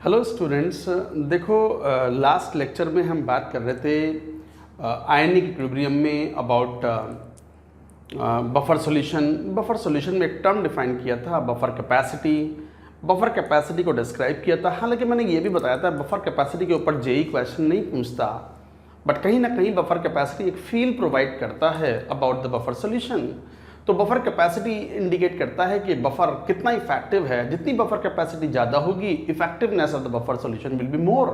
Hello students, देखो last lecture में हम बात कर रहे थे आयनिक इक्विलिब्रियम में about buffer solution. Buffer solution में एक टर्म डिफाइन किया था, बफर कैपेसिटी। बफर कैपेसिटी को डिस्क्राइब किया था। हालांकि मैंने ये भी बताया था बफर कैपेसिटी के ऊपर जेई क्वेश्चन नहीं पूछता, बट कहीं ना कहीं बफर कैपेसिटी एक फील प्रोवाइड करता है अबाउट द बफर सॉल्यूशन। तो बफर कैपेसिटी इंडिकेट करता है कि बफर कितना इफेक्टिव है। जितनी बफर कैपेसिटी ज़्यादा होगी, effectiveness of the buffer solution will be more.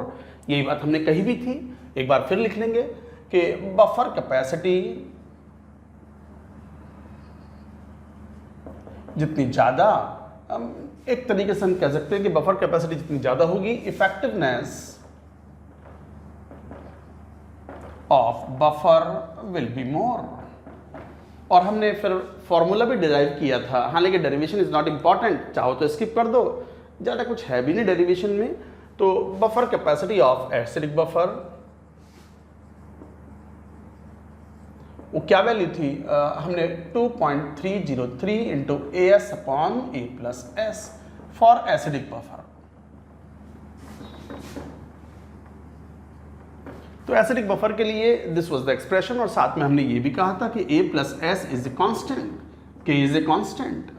यही बात हमने कही भी थी, एक बार फिर लिख लेंगे कि बफर कैपेसिटी जितनी ज़्यादा, एक तरीके से हम कह सकते हैं कि बफर कैपेसिटी जितनी ज़्यादा होगी, effectiveness of buffer will be more. और हमने फिर फॉर्मूला भी डिराइव किया था। हालांकि डेरिवेशन इज नॉट इम्पॉर्टेंट, चाहो तो स्किप कर दो, ज़्यादा कुछ है भी नहीं डेरिवेशन में। तो buffer capacity of acidic buffer, वो क्या वैल्यू थी? हमने 2.303 into AS upon A+S for acidic buffer. तो एसिडिक बफर के लिए दिस वाज द एक्सप्रेशन, और साथ में हमने ये भी कहा था कि A+S is a constant, K is a constant.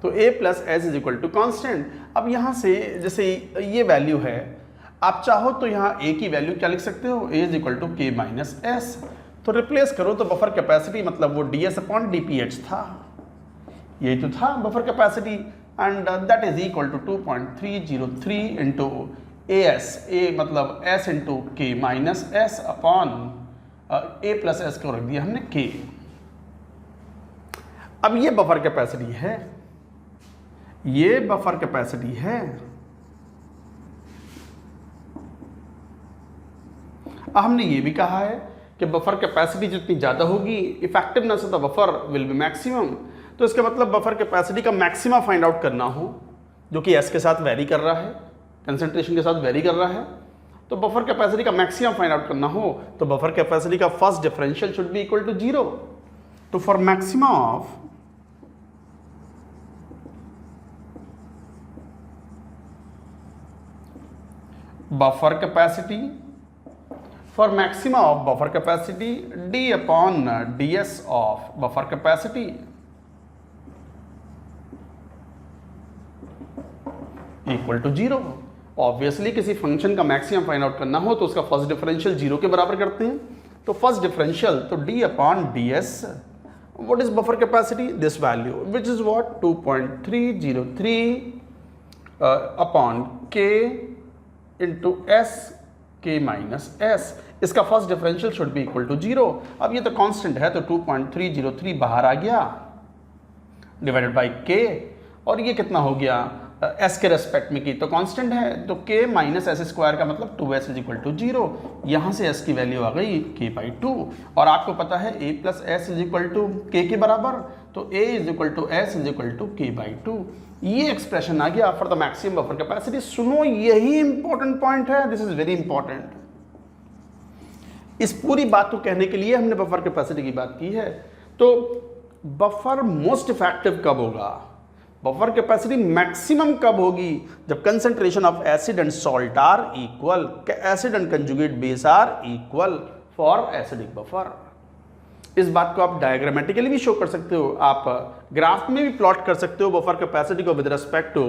तो A+S is equal to constant. अब यहां से जैसे ये वैल्यू है, आप चाहो तो यहां A की वैल्यू क्या लिख सकते हो? A is equal to K-S। तो रिप्लेस करो तो बफर कैपेसिटी मतलब वो DS अपॉन DPH था, यही तो था buffer capacity, and that is equal to 2.303 into AS, A मतलब S into K-S upon A+S को रख दिया हमने K। अब ये बफर कैपेसिटी है, ये बफर कैपेसिटी है। हमने ये भी कहा है कि बफर कैपेसिटी जितनी ज़्यादा होगी, effectiveness of the buffer will B maximum. तो इसका मतलब बफर कैपेसिटी का मैक्सिमा फाइंड आउट करना हो, जो कि S के साथ वेरी कर रहा है, कंसंट्रेशन के साथ वेरी कर रहा है, तो बफर कैपेसिटी का मैक्सिमम फाइंड आउट करना हो तो बफर कैपेसिटी का first differential should be equal to 0। तो for maxima of buffer capacity, for maxima of buffer capacity, d upon ds of buffer capacity equal to 0। Obviously किसी function का maximum find out करना हो तो उसका first differential 0 के बराबर करते हैं। तो फर्स्ट डिफरेंशियल तो d upon ds, what is buffer capacity? This value which is what 2.303 upon k into s K-S। इसका first differential should be equal to 0। अब ये तो कांस्टेंट है, तो 2.303 बाहर आ गया डिवाइडेड बाई K, और ये कितना हो गया? S के रेस्पेक्ट में की तो कांस्टेंट है, तो K-S स्क्वायर का मतलब 2S इज इक्वल टू 0। यहाँ से S की वैल्यू आ गई K/2, और आपको पता है A+S is equal to K के बराबर, तो A is equal to S is equal to K/2। ये एक्सप्रेशन आ गया for the maximum buffer capacity. सुनो, यही इंपॉर्टेंट पॉइंट है, दिस इज वेरी इंपॉर्टेंट। इस पूरी बात को कहने के लिए हमने बफर कैपेसिटी की बात की है। तो बफर मोस्ट इफेक्टिव कब होगा, बफर कैपेसिटी मैक्सिमम कब होगी? जब concentration of acid and salt are equal, acid and conjugate base are equal for acidic buffer. इस बात को आप डायग्रामेटिकली भी शो कर सकते हो, आप ग्राफ में भी प्लॉट कर सकते हो बफर कैपेसिटी को with respect to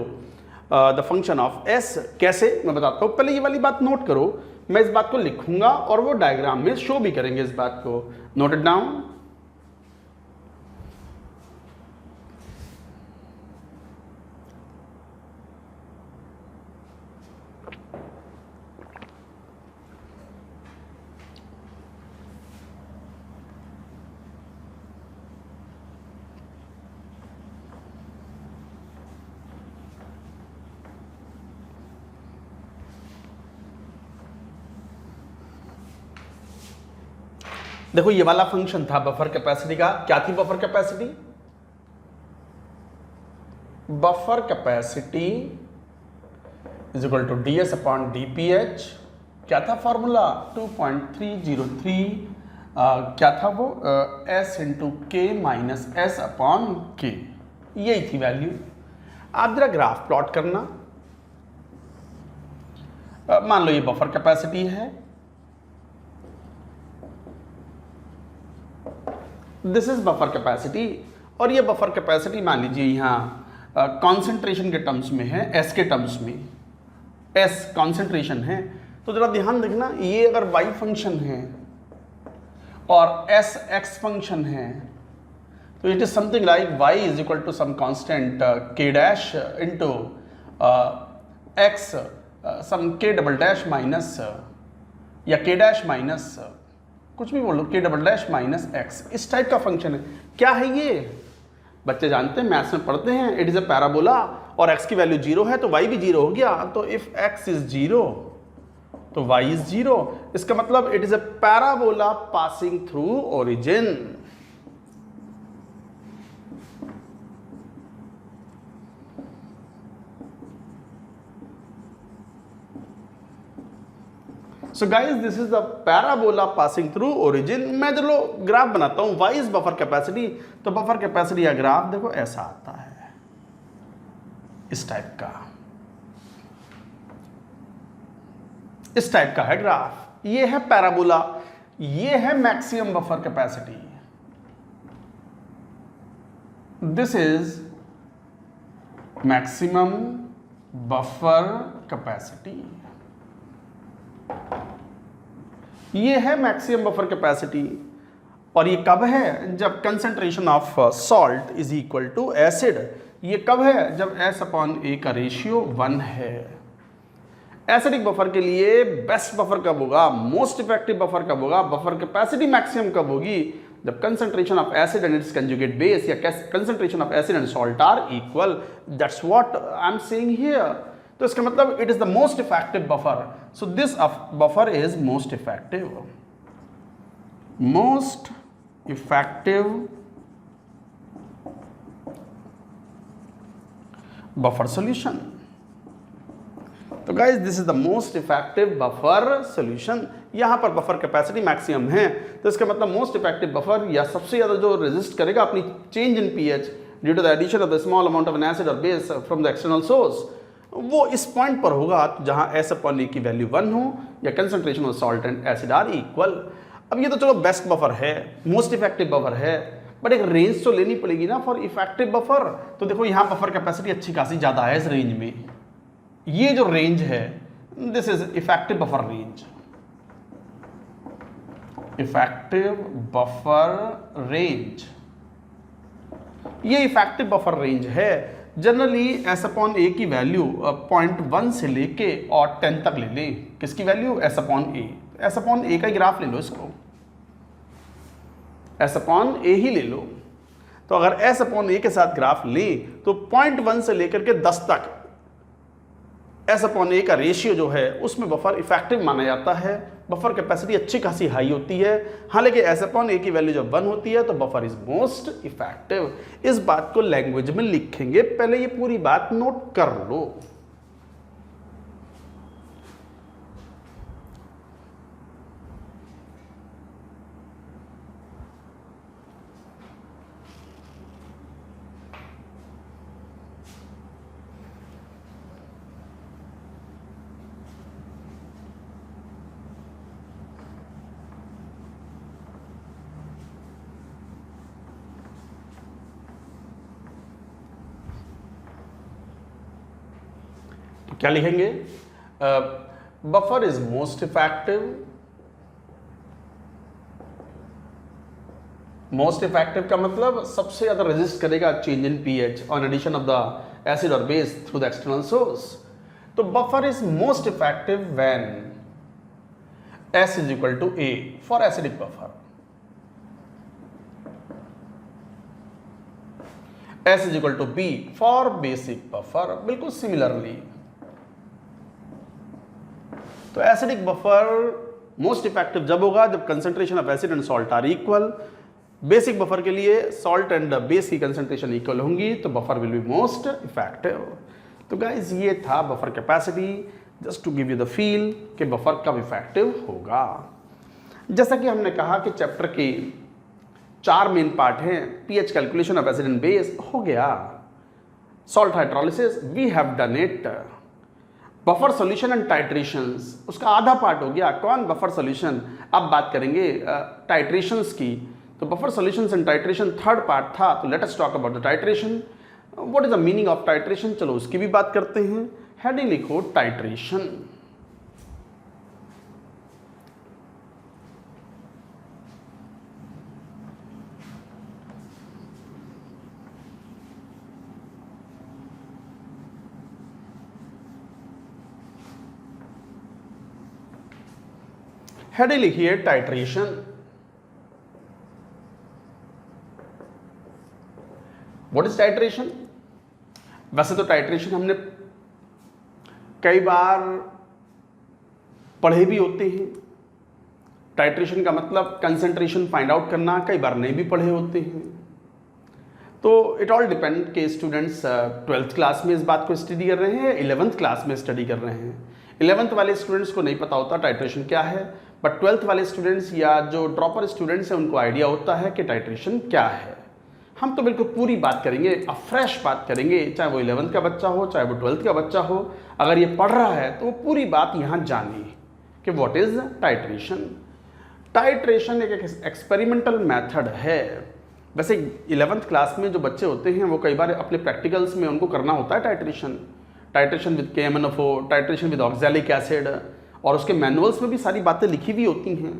the function of S। कैसे, मैं बताता हूँ। पहले ये वाली बात नोट करो, मैं इस बात को लिखूंगा और वो डायग्राम में शो भी करेंगे इस बात को। Note it down. देखो ये वाला फंक्शन था बफर कैपेसिटी का। क्या थी buffer capacity? Buffer capacity is equal to ds upon dph। क्या था फॉर्मूला? 2.303 क्या था वो? S into K-S upon K, यही थी वैल्यू। आप जरा ग्राफ प्लॉट करना। मान लो ये बफर कैपेसिटी है, दिस इज बफर कैपेसिटी, और ये बफर कैपेसिटी मान लीजिए यहाँ कॉन्सेंट्रेशन के टर्म्स में है, एस के टर्म्स में, एस कॉन्सेंट्रेशन है। तो जरा ध्यान देखना, ये अगर वाई फंक्शन है और एस एक्स फंक्शन है, तो it is something like y is equal to some constant k dash into x some k double dash minus या k डैश माइनस कुछ भी बोलो, k double dash minus x, इस type का फंक्शन है। क्या है ये? बच्चे जानते हैं, मैथ्स में पढ़ते हैं, इट इज अ पैराबोला और x की वैल्यू 0 है तो y भी 0 हो गया। तो इफ x इज 0 तो y इज 0, इसका मतलब it is a parabola passing through origin. So guys, this is the parabola passing through origin। मैं चलो ग्राफ बनाता हूं, y is बफर कैपेसिटी, तो बफर कैपेसिटी का ग्राफ देखो ऐसा आता है, इस टाइप का, इस टाइप का है ग्राफ। ये है पैराबोला, ये है maximum buffer capacity, this is maximum buffer capacity, ये है मैक्सिमम बफर कैपेसिटी। और ये कब है? जब concentration of salt is equal to acid. ये कब है? जब S अपॉन A का रेशियो 1 है। एसिडिक बफर के लिए बेस्ट बफर कब होगा, मोस्ट इफेक्टिव बफर कब होगा, बफर कैपेसिटी मैक्सिमम कब होगी? जब concentration of acid and its conjugate base या concentration of acid and salt are equal. That's what I am saying here. तो इसका मतलब it is the most effective buffer. So this buffer is most effective, most effective buffer solution. तो guys this is the most effective buffer solution. यहां पर buffer capacity maximum है, तो इसका मतलब मोस्ट इफेक्टिव बफर या सबसे ज्यादा जो रेजिस्ट करेगा अपनी change in pH due to the addition of the small amount of an acid और base from the external source, वो इस पॉइंट पर होगा जहां S अपॉन A की वैल्यू 1 हो या concentration of salt and acid are equal. अब ये तो चलो बेस्ट बफर है, मोस्ट इफेक्टिव बफर है, बट एक रेंज तो लेनी पड़ेगी ना फॉर इफेक्टिव बफर। तो देखो यहां बफर कैपेसिटी अच्छी खासी ज्यादा है इस रेंज में। ये जो रेंज है, this is effective buffer range, effective buffer range, ये इफेक्टिव बफर रेंज है। जनरली S अपॉन A की वैल्यू 0.1 से लेके और 10 तक ले लें। किसकी value? S upon A। S upon A का ही ग्राफ ले लो, इसको S अपॉन A ही ले लो। तो अगर S अपॉन A के साथ ग्राफ लें तो 0.1 से लेकर के 10 तक S अपॉन A का रेशियो जो है उसमें बफर इफेक्टिव माना जाता है। बफर कैपेसिटी अच्छी खासी हाई होती है। हालांकि S अपॉन A की वैल्यू जब 1 होती है तो बफर इज मोस्ट इफेक्टिव। इस बात को लैंग्वेज में लिखेंगे, पहले ये पूरी बात नोट कर लो। क्या लिखेंगे? Buffer is most effective, most effective का मतलब सबसे ज्यादा रेजिस्ट करेगा change in pH on addition of the acid और base through the external source. तो buffer is most effective when S is equal to A for acidic buffer, S is equal to B for basic buffer. बिल्कुल similarly, तो acidic buffer most effective जब होगा जब concentration of acid and salt are equal. Basic buffer के लिए salt and base की concentration equal होंगी तो buffer will be most effective. तो गाइस ये था buffer capacity, just to give you the feel कि बफर कब इफेक्टिव होगा। जैसा कि हमने कहा कि चैप्टर के 4 मेन पार्ट हैं, pH calculation of acid and base हो गया, salt hydrolysis we have done it. Buffer solution and titrations, उसका आधा पार्ट हो गया। कौन? Buffer solution. अब बात करेंगे टाइट्रेशंस की। तो buffer solutions and titration third part था, तो let us talk about the titration. What is the meaning of titration? चलो उसकी भी बात करते हैं। हेडिंग लिखो टाइट्रेशन। हेडिंग लिखिए टाइट्रेशन। What is titration? वैसे तो टाइट्रेशन हमने कई बार पढ़े भी होते हैं। टाइट्रेशन का मतलब कंसंट्रेशन फाइंड आउट करना, कई बार नहीं भी पढ़े होते हैं। तो इट ऑल डिपेंड कि स्टूडेंट्स 12th क्लास में इस बात को स्टडी कर रहे हैं, 11th क्लास में स्टडी कर रहे हैं। 11th वाले स्टूडेंट्स को नहीं पता होता टाइट्रेशन क्या है, बट 12th वाले स्टूडेंट्स या जो ड्रॉपर स्टूडेंट्स हैं उनको आइडिया होता है कि टाइट्रेशन क्या है। हम तो बिल्कुल पूरी बात करेंगे, फ्रेश बात करेंगे, चाहे वो 11th का बच्चा हो, चाहे वो 12th का बच्चा हो। अगर ये पढ़ रहा है तो वो पूरी बात यहाँ जानिए कि व्हाट इज टाइट्रेशन। टाइट्रेशन एक एक्सपेरिमेंटल मेथड है। वैसे 11th क्लास में जो बच्चे होते हैं वो कई बार अपने प्रैक्टिकल्स में उनको करना होता है titration. Titration with KMnO4, titration with oxalic acid, और उसके मैनुअल्स में भी सारी बातें लिखी हुई होती हैं।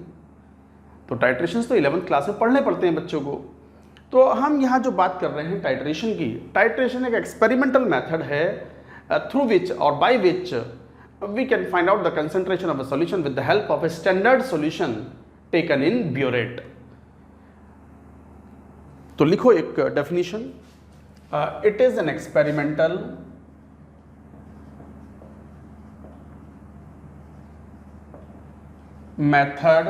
तो टाइट्रेशन तो 11th क्लास में पढ़ने पड़ते हैं बच्चों को। तो हम यहाँ जो बात कर रहे हैं टाइट्रेशन की, टाइट्रेशन एक एक्सपेरिमेंटल मेथड है थ्रू विच और by which we can find out the concentration of a solution with the help of a standard solution taken in burette. तो लिखो एक definition, it is an experimental method,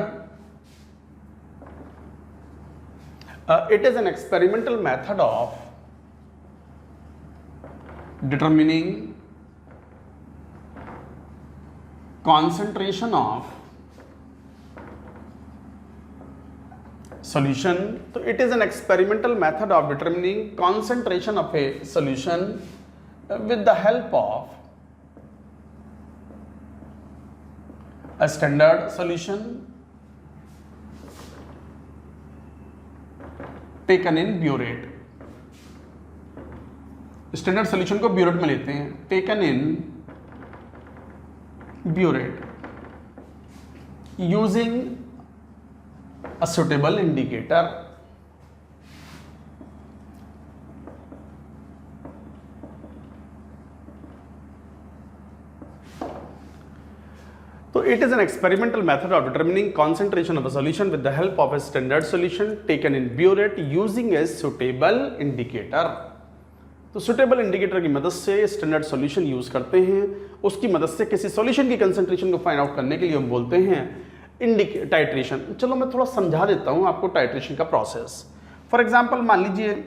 it is an experimental method of determining concentration of solution. So it is an experimental method of determining concentration of a solution with the help of a standard solution taken in burette. Standard solution को burette में लेते हैं, taken in burette using a suitable indicator. So it is an experimental method of determining concentration of a solution with the help of a standard solution taken in burette using a suitable indicator. तो suitable indicator की मदद से standard solution use करते हैं, उसकी मदद से किसी solution की concentration को फाइंड आउट करने के लिए हम बोलते हैं टाइट्रेशन। चलो मैं थोड़ा समझा देता हूँ आपको टाइट्रेशन का प्रोसेस। फॉर एग्जाम्पल मान लीजिए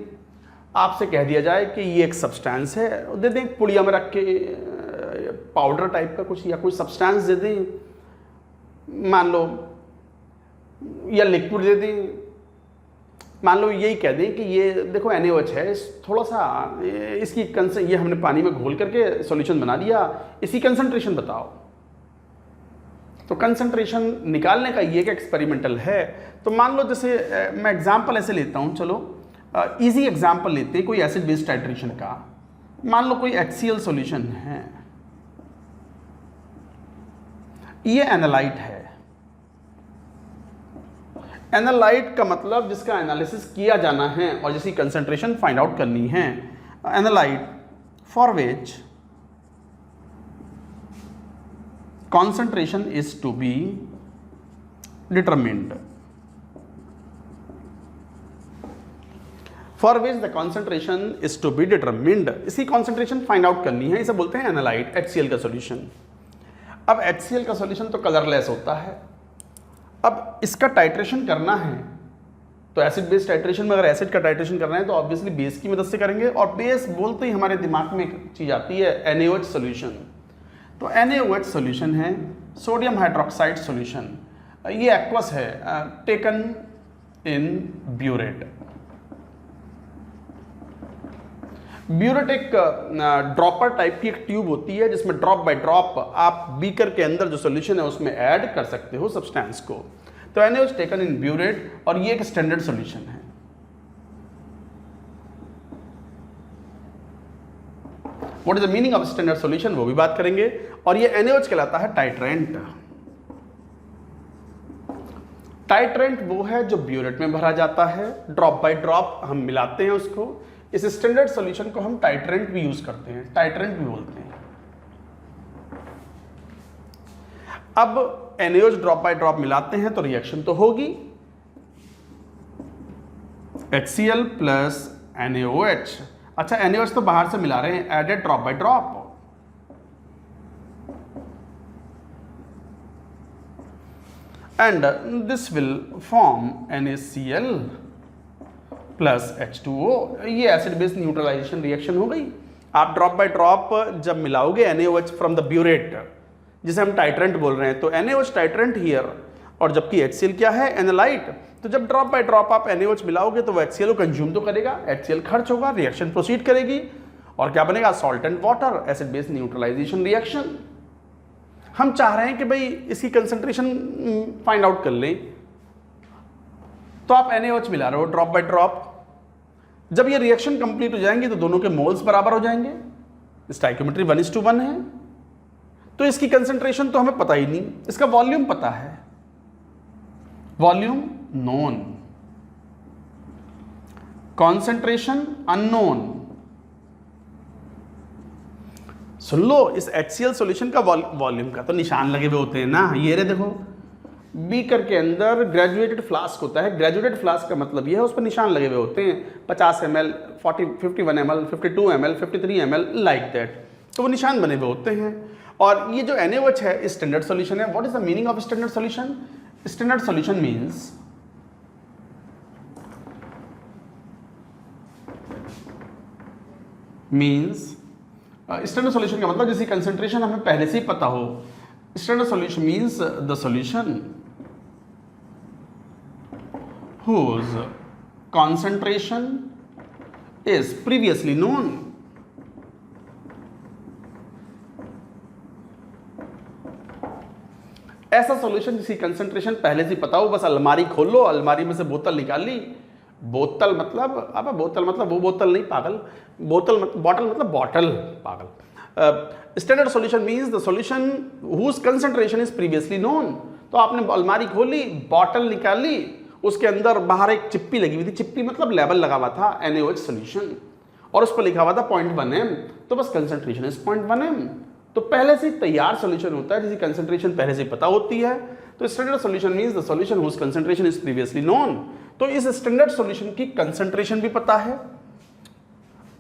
आपसे कह दिया जाए कि ये एक सब्सटेंस है, दे दें पुड़िया में रख के पाउडर टाइप का कुछ या कोई सब्सटेंस दे दें, मान लो, या लिक्विड दे दें। मान लो यही कह दें कि ये देखो NaOH है, थोड़ा सा इसकी ये हमने पानी में घोल करके सॉल्यूशन बना दिया, इसकी कंसंट्रेशन बताओ। तो कंसंट्रेशन निकालने का ये एक एक्सपेरिमेंटल है। तो मान लो जैसे मैं एग्जांपल ऐसे लेता हूँ, चलो इजी एग्जांपल लेते हैं कोई एसिड बेस्ड टाइट्रेशन का। मान लो कोई HCl सॉल्यूशन है, ये एनालाइट है। एनालाइट का मतलब जिसका एनालिसिस किया जाना है और जिसकी कंसंट्रेशन फाइंड आउट करनी है। Analyte for which concentration is to be determined, for which the concentration is to be determined, इसकी concentration find out करनी है, इसे बोलते हैं एनालाइट, HCl का सॉल्यूशन। अब HCl का सॉल्यूशन तो कलरलेस होता है। अब इसका टाइट्रेशन करना है तो एसिड बेस टाइट्रेशन में अगर एसिड का टाइट्रेशन करना है तो ऑब्वियसली बेस की मदद से करेंगे, और बेस बोलते ही हमारे दिमाग में एक चीज आती है NaOH सॉल्यूशन। तो NaOH सॉल्यूशन है सोडियम हाइड्रोक्साइड सॉल्यूशन, ये एक्वस है, टेकन इन ब्यूरेट। ब्यूरेट एक ड्रॉपर टाइप की एक ट्यूब होती है जिसमें ड्रॉप बाय ड्रॉप आप बीकर के अंदर जो सोल्यूशन है उसमें ऐड कर सकते हो सब्सटेंस को। तो NaOH टेकन इन ब्यूरेट, और ये एक स्टैंडर्ड सोल्यूशन है। What is the meaning of standard solution वो भी बात करेंगे। और ये NaOH कहलाता है टाइट्रेंट। टाइट्रेंट वो है जो ब्यूरेट में भरा जाता है, ड्रॉप बाय ड्रॉप हम मिलाते हैं उसको। इस स्टैंडर्ड सॉल्यूशन को हम टाइट्रेंट भी यूज करते हैं, टाइट्रेंट भी बोलते हैं। अब NaOH ड्रॉप बाय ड्रॉप मिलाते हैं तो रिएक्शन तो होगी, HCl प्लस NaOH। अच्छा, NaOH तो बाहर से मिला रहे हैं, added drop by drop, and this will form NaCl plus H2O। ये एसिड बेस न्यूट्रलाइजेशन रिएक्शन हो गई। आप ड्रॉप बाय ड्रॉप जब मिलाओगे NaOH फ्रॉम द ब्यूरेट, जिसे हम टाइट्रेंट बोल रहे हैं, तो NaOH टाइट्रेंट हियर, और जबकि HCl क्या है, एनालाइट। तो जब ड्रॉप बाय ड्रॉप आप NaOH मिलाओगे तो वो HCl को कंज्यूम तो करेगा, HCl खर्च होगा, रिएक्शन प्रोसीड करेगी, और क्या बनेगा, salt and water, acid base neutralization reaction. हम चाह रहे हैं कि भाई इसकी कंसंट्रेशन फाइंड आउट कर लें, तो आप NaOH मिला रहे हो ड्रॉप बाय ड्रॉप। जब ये रिएक्शन कंप्लीट हो जाएंगी तो दोनों के मोल्स बराबर हो जाएंगे, स्टोइकियोमेट्री 1:1 है। तो इसकी कंसंट्रेशन तो हमें पता ही नहीं, इसका वॉल्यूम पता है, वॉल्यूम नोन, कॉन्सेंट्रेशन अननोन। सुन लो, इस HCl सॉल्यूशन का वॉल्यूम का तो निशान लगे हुए होते हैं ना, ये रे देखो, बीकर के अंदर ग्रेजुएटेड फ्लास्क होता है। ग्रेजुएटेड फ्लास्क का मतलब ये है उस पर निशान लगे हुए होते हैं, 50 ml, 51 ml, 52 ml, 53 ml, like that. तो वो निशान बने हुए होते हैं। और ये जो NaOH है स्टैंडर्ड सॉल्यूशन है। What is the meaning of standard solution? Standard solution means standard solution का मतलब जिसकी कंसंट्रेशन हमें पहले से ही पता हो। Standard solution means the solution whose concentration is previously known। ऐसा सॉल्यूशन जिसकी कंसंट्रेशन पहले से पता हो। बस अलमारी खोल लो, अलमारी में से बोतल निकाल ली। बोतल मतलब, अब बोतल मतलब वो बोतल नहीं पागल, बोतल बॉटल मतलब बॉटल पागल। Standard solution means the solution whose concentration is previously known. तो आपने अलमारी खोली, बॉटल निकाली, उसके अंदर बाहर एक चिप्पी लगी हुई थी, चिप्पी मतलब लेबल लगा हुआ था NaOH सॉल्यूशन, और उस पर लिखा हुआ था 0.1 m, तो बस कंसंट्रेशन इज 0.1 m। तो पहले से तैयार सॉल्यूशन होता है जिसकी कंसंट्रेशन पहले से पता होती है। तो standard solution means the solution whose concentration is previously known. तो इस स्टैंडर्ड सॉल्यूशन की कंसंट्रेशन भी पता है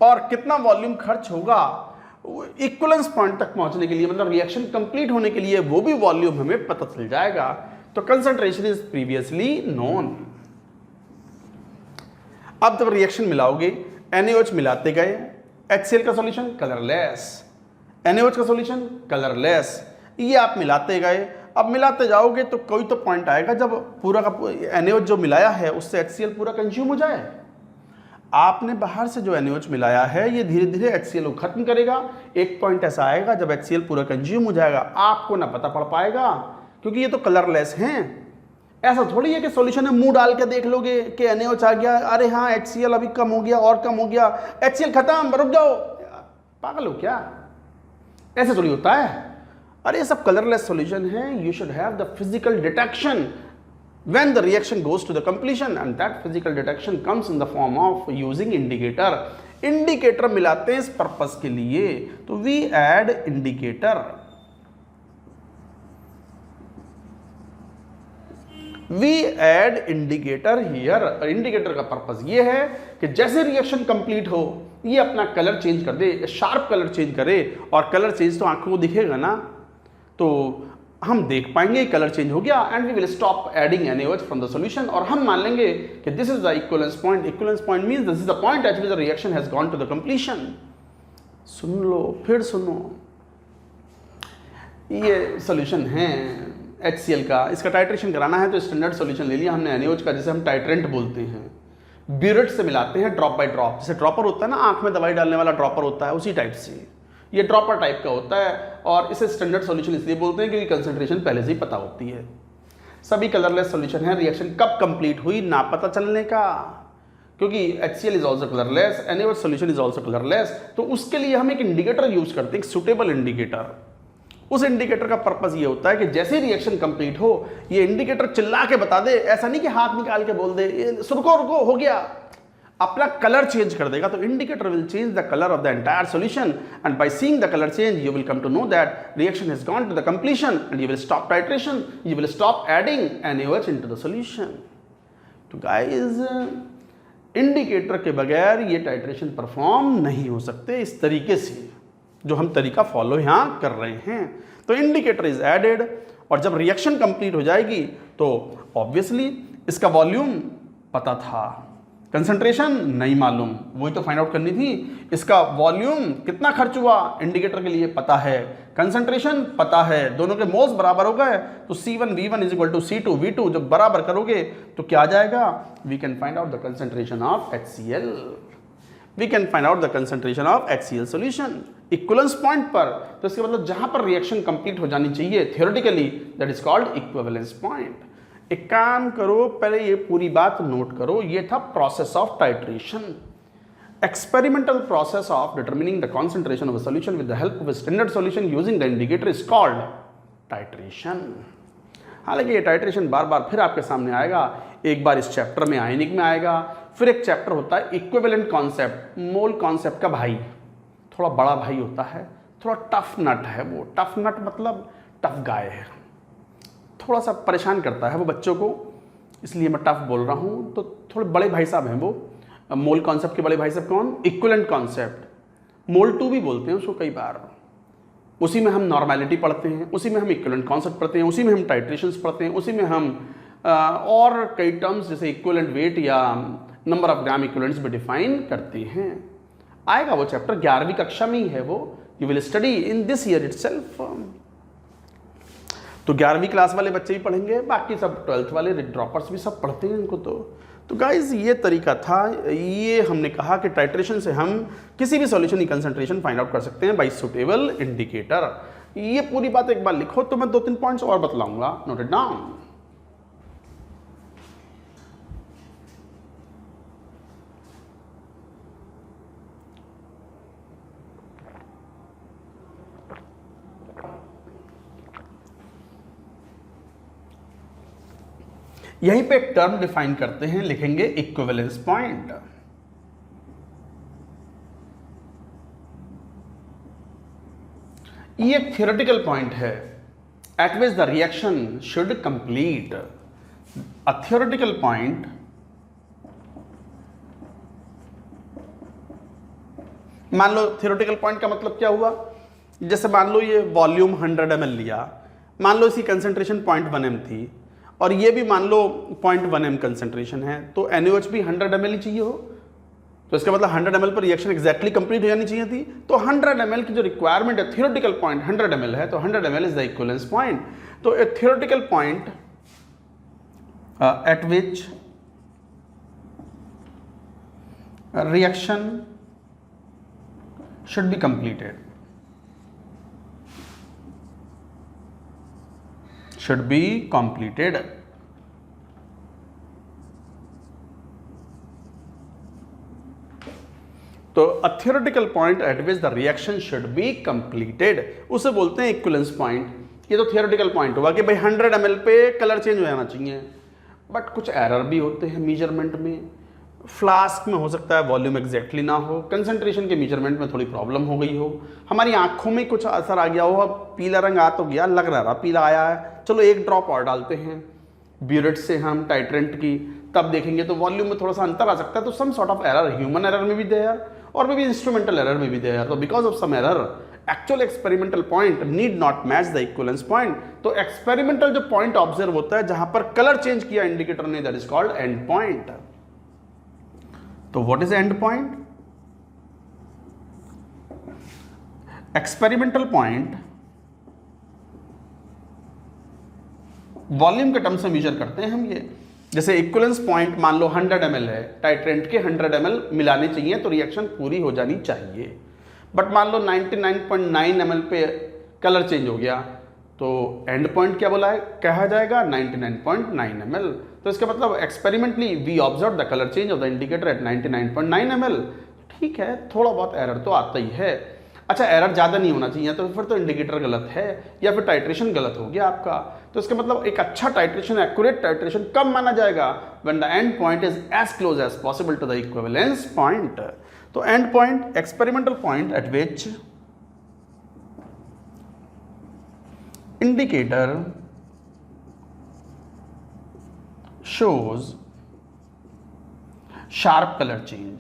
और कितना वॉल्यूम खर्च होगा इक्विवेलेंस पॉइंट तक पहुंचने के लिए, मतलब रिएक्शन कंप्लीट होने के लिए, वो भी वॉल्यूम हमें पता चल जाएगा। तो कंसंट्रेशन इज प्रीवियसली नोन। अब जब रिएक्शन मिलाओगे, NaOH मिलाते गए, HCl का सॉल्यूशन कलरलेस, NaOH का सॉल्यूशन कलरलेस, ये आप मिलाते गए। अब मिलाते जाओगे तो कोई तो पॉइंट आएगा जब पूरा का NaOH जो मिलाया है उससे HCl पूरा कंज्यूम हो जाए। आपने बाहर से जो NaOH मिलाया है ये धीरे धीरे HCl को खत्म करेगा। एक पॉइंट ऐसा आएगा जब HCl पूरा कंज्यूम हो जाएगा, आपको ना पता पड़ पाएगा क्योंकि ये तो कलरलेस हैं। ऐसा थोड़ी है कि सॉल्यूशन में मुंह डाल के देख लोगे कि NaOH आ गया, अरे हाँ HCl अभी कम हो गया और कम हो गया, HCl खत्म, रुक जाओ, पागल हो क्या? ऐसे थोड़ी होता है। अरे सब कलरलेस सॉल्यूशन है। You should have the physical detection when the reaction goes to the completion, and that physical detection comes in the form of using indicator। Indicator मिलाते हैं इस पर्पस के लिए, तो we add indicator। we add indicator here। Indicator का purpose ये है कि जैसे रिएक्शन कंप्लीट हो ये अपना कलर चेंज कर दे, शार्प कलर चेंज करे, और कलर चेंज तो आंखों को दिखेगा ना, तो हम देख पाएंगे कलर चेंज हो गया, and we will stop adding NaOH from the solution, और हम मान लेंगे कि this is the equivalence point. Equivalence point means this is the point at which the reaction has gone to the completion. सुन लो, फिर सुनो, ये सॉल्यूशन है HCl का, इसका टाइट्रेशन कराना है तो स्टैंडर्ड सॉल्यूशन ले लिया हमने NaOH का, जिसे हम टाइट्रेंट बोलते हैं। ब्यूरेट से मिलाते हैं ड्रॉप बाय ड्रॉप, जैसे ड्रॉपर होता है ना, आंख में दवाई डालने वाला ड्रॉपर होता है, उसी टाइप से ये ड्रॉपर टाइप का होता है। और इसे स्टैंडर्ड सॉल्यूशन इसलिए बोलते हैं क्योंकि कंसंट्रेशन पहले से ही पता होती है। सभी कलरलेस सॉल्यूशन है, रिएक्शन कब कंप्लीट हुई ना पता चलने का, क्योंकि HCl is also colourless, NaOH solution is also colourless. तो उसके लिए हम एक इंडिकेटर यूज करते हैं, एक सुटेबल इंडिकेटर। उस इंडिकेटर का पर्पस ये होता है कि जैसे रिएक्शन कंप्लीट हो ये इंडिकेटर चिल्ला के बता दे, ऐसा नहीं कि हाथ निकाल के बोल दे रुको रुको हो गया, अपना कलर चेंज कर देगा। तो indicator will change the colour of the entire solution and by seeing the colour change you will come to know that reaction has gone to the completion and you will stop titration, you will stop adding NaOH into the solution. तो guys indicator के बगैर ये titration perform नहीं हो सकते इस तरीके से जो हम तरीका फॉलो यहाँ कर रहे हैं। तो इंडिकेटर इज एडेड और जब रिएक्शन कंप्लीट हो जाएगी तो ऑब्वियसली इसका वॉल्यूम पता था, कंसंट्रेशन नहीं मालूम, वही तो फाइंड आउट करनी थी। इसका वॉल्यूम कितना खर्च हुआ इंडिकेटर के लिए पता है, कंसंट्रेशन पता है, दोनों के मोल्स बराबर हो गए तो C1V1 is equal to C2V2 जब बराबर करोगे तो क्या आ जाएगा, we can find out the concentration of HCl, we can find out the concentration of HCl solution equivalence point पर। तो इसका मतलब जहां पर रिएक्शन कंप्लीट हो जानी चाहिए theoretically that is called equivalence point. एक काम करो, पहले ये पूरी बात नोट करो, ये था process of titration, experimental process of determining the concentration of a solution with the help of a standard solution using the indicator is called titration. हालांकि ये टाइट्रेशन बार बार फिर आपके सामने आएगा, एक बार इस चैप्टर में आयनिक में आएगा, फिर एक चैप्टर होता है इक्विवेलेंट कॉन्सेप्ट, मोल कॉन्सेप्ट का भाई, थोड़ा बड़ा भाई होता है, थोड़ा टफ नट है वो, टफ नट मतलब टफ गाय है, थोड़ा सा परेशान करता है वो बच्चों को, इसलिए मैं टफ बोल रहा हूँ। तो थोड़े बड़े भाई साहब हैं वो, मोल कॉन्सेप्ट के बड़े भाई साहब कौन, इक्विवेलेंट कॉन्सेप्ट, मोल 2 भी बोलते हैं उसको कई बार। उसी में हम नॉर्मेलिटी पढ़ते हैं, उसी में हम इक्विवेलेंट कॉन्सेप्ट पढ़ते हैं, उसी में हम टाइट्रेशंस पढ़ते हैं, उसी में हम और कई टर्म्स जैसे इक्विवेलेंट वेट या नंबर ऑफ ग्राम इक्विवेलेंट्स भी डिफाइन करते हैं। आएगा वो चैप्टर, 11वीं कक्षा में ही है वो, you will study in this year itself. तो 11वीं क्लास वाले बच्चे भी पढ़ेंगे, बाकी सब 12th वाले ड्रॉपर्स भी सब पढ़ते हैं इनको। तो गाइज ये तरीका था, ये हमने कहा कि टाइट्रेशन से हम किसी भी सॉल्यूशन की कंसंट्रेशन फाइंड आउट कर सकते हैं बाय सुटेबल इंडिकेटर। ये पूरी बात एक बार लिखो, तो मैं 2-3 पॉइंट्स और बतलाऊंगा, नोट इट डाउन। यहीं पे एक टर्म डिफाइन करते हैं, लिखेंगे इक्विवेलेंस पॉइंट। ये एक थियोरेटिकल पॉइंट है eight which the reaction should complete. A theoretical point मान लो, थियोरेटिकल पॉइंट का मतलब क्या हुआ, जैसे मान लो ये वॉल्यूम 100 ml लिया, मान लो इसकी कंसंट्रेशन 0.1 m थी और ये भी मान लो 0.1 m कंसंट्रेशन है, तो NaOH भी 100 ml ही चाहिए हो, तो इसका मतलब 100 ml पर रिएक्शन एग्जैक्टली कंप्लीट हो जानी चाहिए थी। तो 100 ml की जो रिक्वायरमेंट है, थियोरेटिकल पॉइंट 100 ml है, तो 100 ml is the equivalence point. तो a theoretical point at which reaction should be completed, should be completed। तो a theoretical point at which the reaction should be completed उसे बोलते हैं equivalence point. ये तो theoretical point हुआ कि भाई 100 ml पे कलर चेंज हो जाना चाहिए, बट कुछ एरर भी होते हैं मेजरमेंट में, फ्लास्क में हो सकता है वॉल्यूम एग्जैक्टली ना हो, कंसंट्रेशन के मेजरमेंट में थोड़ी प्रॉब्लम हो गई हो, हमारी आंखों में कुछ असर आ गया हो, अब पीला रंग आ तो गया, लग रहा पीला आया है, चलो एक ड्रॉप और डालते हैं ब्यूरेट से हम टाइट्रेंट की, तब देखेंगे तो वॉल्यूम में थोड़ा सा अंतर आ सकता है। तो some sort of error, human error में भी देयर और मे बी इंस्ट्रूमेंटल एरर में भी देयर। तो because of some error actual experimental point need not match the equivalence point. तो एक्सपेरिमेंटल जो पॉइंट ऑब्जर्व होता है जहां पर कलर चेंज किया इंडिकेटर ने, that is called end point. तो what is end point? Experimental point volume के टर्म से मेजर करते हैं हम ये, जैसे इक्विवेलेंस पॉइंट मान लो 100 ml है, टाइट्रेंट के 100 ml मिलाने चाहिए तो रिएक्शन पूरी हो जानी चाहिए। बट मान लो 99.9 ml पे कलर चेंज हो गया, तो एंड पॉइंट क्या बोला है, कहा जाएगा 99.9 ml। तो इसका मतलब experimentally we observe the colour change of the indicator at 99.9 ml। ठीक है, थोड़ा बहुत एरर तो आता ही है। अच्छा, एरर ज़्यादा नहीं होना चाहिए, तो फिर तो इंडिकेटर गलत है या फिर टाइट्रेशन गलत हो गया आपका। तो इसका मतलब एक अच्छा टाइट्रेशन, एक्यूरेट टाइट्रेशन कब माना जाएगा, when the end point is as close as possible to the equivalence point. तो end point, experimental point at which indicator shows sharp color change।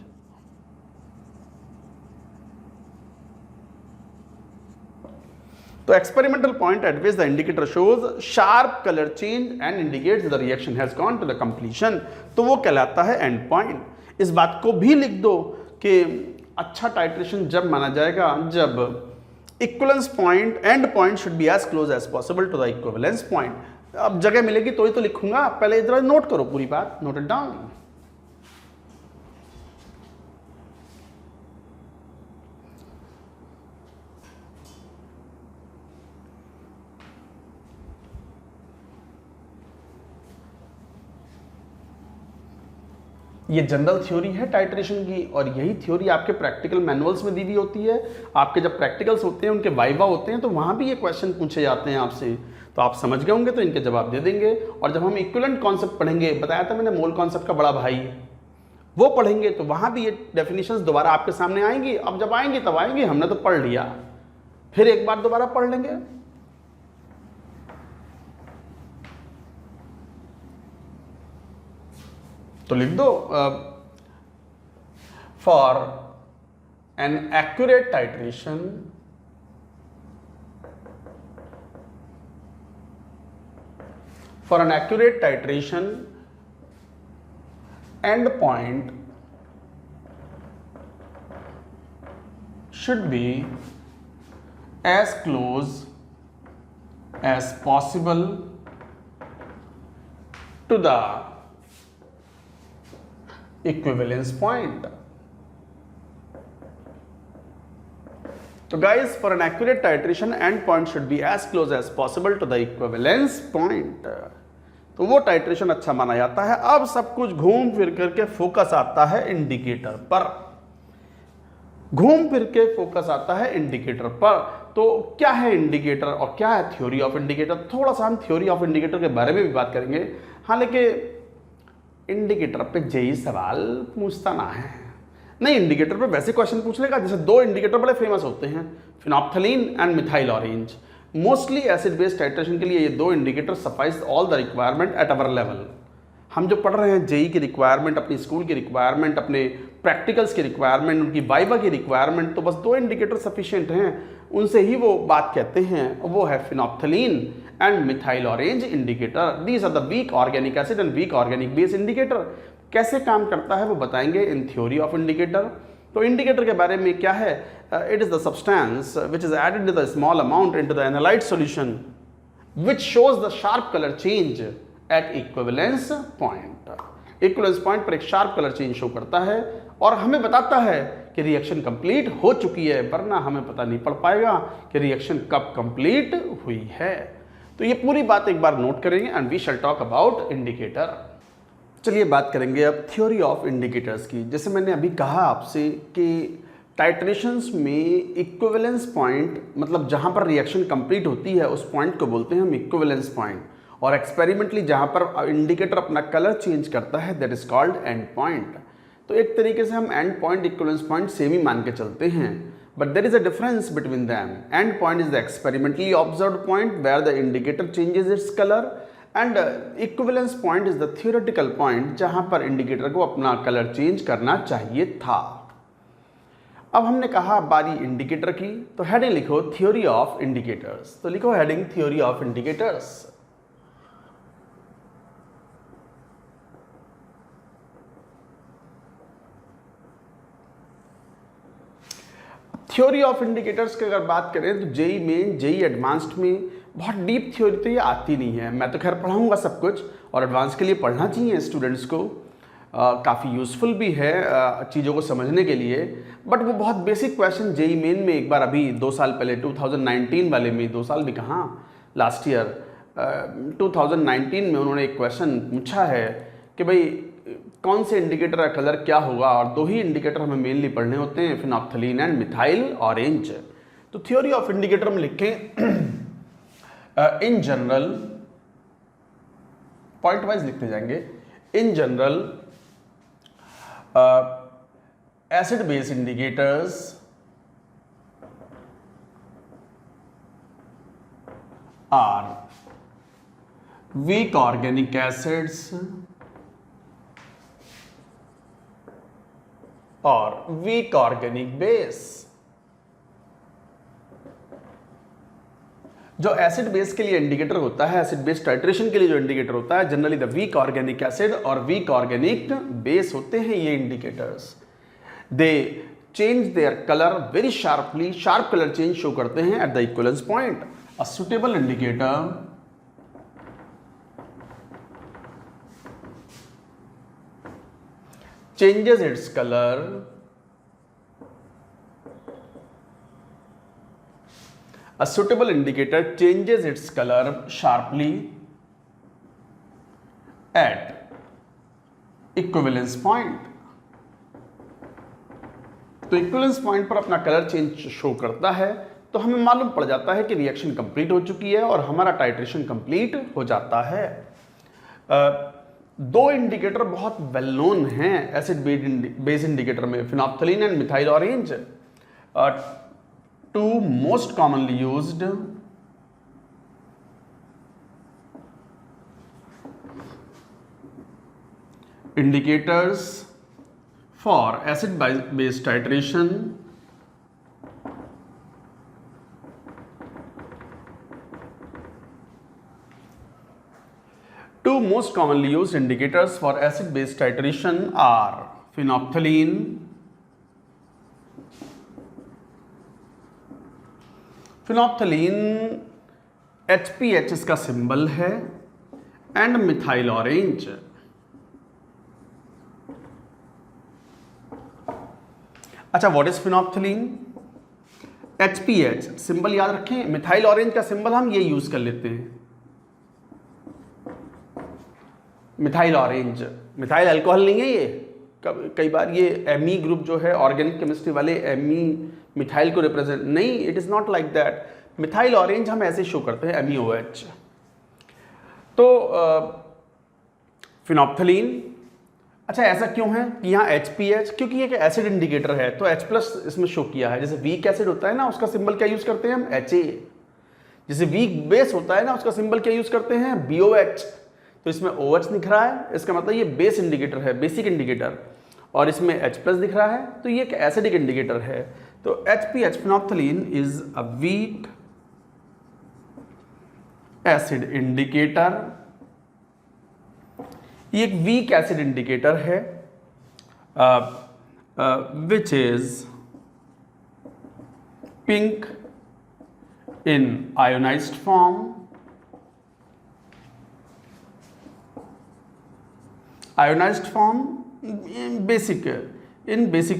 तो experimental point at which the indicator shows sharp colour change and indicates the reaction has gone to the completion, तो वो कहलाता है and point. इस बात को भी लिख दो कि अच्छा टाइट्रेशन जब माना जाएगा जब equivalence point, end point should be as close as possible to the equivalence point. अब जगह मिलेगी तो ही तो लिखूंगा, पहले इधर नोट करो पूरी बात, नोट इट डाउन। ये जनरल थ्योरी है टाइट्रेशन की, और यही थ्योरी आपके प्रैक्टिकल मैनुअल्स में दी हुई होती है। आपके जब प्रैक्टिकल्स होते हैं, उनके वाइवा होते हैं, तो वहाँ भी ये क्वेश्चन पूछे जाते हैं आपसे, तो आप समझ गए होंगे तो इनके जवाब दे देंगे। और जब हम इक्विवेलेंट कॉन्सेप्ट पढ़ेंगे, बताया था मैंने मोल कॉन्सेप्ट का बड़ा भाई, वो पढ़ेंगे तो वहाँ भी ये डेफिनेशंस दोबारा आपके सामने आएंगी। अब जब आएंगी तब आएंगी, हमने तो पढ़ लिया, फिर एक बार दोबारा पढ़ लेंगे। तो लिख दो, for an accurate titration and point should be as close as possible to the equivalence point। तो guys, for an accurate titration, end point should be as close as possible to the equivalence point। तो वो titration अच्छा माना जाता है। अब सब कुछ घूम फिर करके फोकस आता है इंडिकेटर पर, घूम फिर के फोकस आता है इंडिकेटर पर। तो क्या है इंडिकेटर और क्या है थ्योरी ऑफ इंडिकेटर, थोड़ा सा हम थ्योरी ऑफ इंडिकेटर के बारे में भी बात करेंगे। हाँ, लेकिन इंडिकेटर पे जेई सवाल पूछता ना है, नहीं, इंडिकेटर पे वैसे क्वेश्चन पूछ लेगा। जैसे दो इंडिकेटर बड़े फेमस होते हैं, phenolphthalein and methyl orange. Mostly acid based titration के लिए ये दो indicator suffice all the requirement at our level. हम जो पढ़ रहे हैं जेई की रिक्वायरमेंट, अपनी स्कूल की रिक्वायरमेंट, अपने प्रैक्टिकल्स की रिक्वायरमेंट, उनकी वाइवा की रिक्वायरमेंट, तो बस दो इंडिकेटर सफिशिएंट हैं, उनसे ही वो बात कहते हैं। वो है phenolphthalein and methyl orange indicator. These are the weak organic acid and weak organic base indicator. कैसे काम करता है वो बताएंगे इन थ्योरी ऑफ इंडिकेटर। तो इंडिकेटर के बारे में क्या है, it is the substance which is added with a small amount into the analyte solution which shows the sharp colour change at equivalence point. Equivalence point पर एक sharp colour change show करता है और हमें बताता है कि रिएक्शन कंप्लीट हो चुकी है, वरना हमें पता नहीं पड़ पाएगा कि रिएक्शन कब कंप्लीट हुई है। तो ये पूरी बात एक बार नोट करेंगे and we shall talk about indicator. चलिए बात करेंगे अब थ्योरी ऑफ इंडिकेटर्स की। जैसे मैंने अभी कहा आपसे कि टाइट्रेशंस में इक्विवेलेंस पॉइंट, मतलब जहाँ पर रिएक्शन कंप्लीट होती है उस पॉइंट को बोलते हैं हम इक्विवेलेंस पॉइंट, और एक्सपेरिमेंटली जहाँ पर इंडिकेटर अपना कलर चेंज करता है that is called end point. तो एक तरीके से हम end point equivalence point same ही मान के चलते हैं, but there is a difference between them. End point is the experimentally observed point where the indicator changes its colour, end equivalence point is the theoretical point जहाँ पर indicator को अपना colour change करना चाहिए था। अब हमने कहा बारी इंडिकेटर की, तो हेडिंग लिखो थ्योरी ऑफ इंडिकेटर्स। तो लिखो heading theory of indicators. Theory of indicators की अगर बात करें तो जेई मेन जेई एडवांस्ड में बहुत डीप थ्योरी तो ये आती नहीं है। मैं तो खैर पढ़ाऊंगा सब कुछ, और एडवांस के लिए पढ़ना चाहिए स्टूडेंट्स को, काफ़ी यूज़फुल भी है चीज़ों को समझने के लिए। बट वो बहुत बेसिक क्वेश्चन जेई मेन में एक बार अभी 2 साल पहले 2019 वाले में, 2 साल भी कहाँ, लास्ट ईयर 2019 में उन्होंने एक क्वेश्चन पूछा है कि भाई कौन से इंडिकेटर का कलर क्या होगा, और 2 ही इंडिकेटर हमें मेनली पढ़ने होते हैं, फिनोप्थलीन एंड मिथाइल ऑरेंज। तो थ्योरी ऑफ इंडिकेटर में लिखें इन जनरल, पॉइंट वाइज लिखते जाएंगे। In general acid base indicators are weak organic acids और वीक ऑर्गेनिक बेस। जो एसिड बेस के लिए इंडिकेटर होता है, एसिड बेस टाइट्रेशन के लिए जो इंडिकेटर होता है, generally the weak organic acid और वीक ऑर्गेनिक बेस होते हैं ये indicators. They change their colour very sharply, sharp colour change show करते हैं at the equivalence point. A suitable indicator changes its color a suitable indicator changes its color sharply at equivalence point। तो equivalence point पर अपना colour change show करता है तो हमें मालूम पड़ जाता है कि रिएक्शन कंप्लीट हो चुकी है और हमारा टाइट्रेशन कंप्लीट हो जाता है। 2 इंडिकेटर बहुत वेल नोन हैं एसिड बेस इंडिकेटर में, phenolphthalein and methyl orange. 2 most commonly used indicators for acid base titration Two most commonly used indicators for acid base titration are phenolphthalein HPH इसका symbol है and methyl orange. अच्छा, what is phenolphthalein? HPH symbol याद रखें, methyl orange का symbol हम ये use कर लेते हैं, मिथाइल ऑरेंज। मिथाइल अल्कोहल नहीं है ये, कई बार ये एमी ग्रुप जो है ऑर्गेनिक केमिस्ट्री वाले एमी मिथाइल को रिप्रेजेंट, नहीं, it is not like that. Methyl orange हम ऐसे शो करते हैं MEOH। तो फिनोप्थलीन, अच्छा ऐसा क्यों है कि यहाँ HPH, क्योंकि ये एक एसिड इंडिकेटर है तो H+ इसमें शो किया है। जैसे वीक एसिड होता है ना, उसका सिंबल क्या यूज करते हैं हम, HA। जैसे वीक बेस होता है ना, उसका सिंबल क्या यूज करते हैं, BOH। तो इसमें OH दिख रहा है, इसका मतलब ये बेस इंडिकेटर है, बेसिक इंडिकेटर, और इसमें H+ दिख रहा है तो ये एक एसिडिक इंडिकेटर है। तो HPH phenolphthalein is a weak acid indicator, ये एक वीक एसिड इंडिकेटर है विच is pink in ionised form, ionized form in basic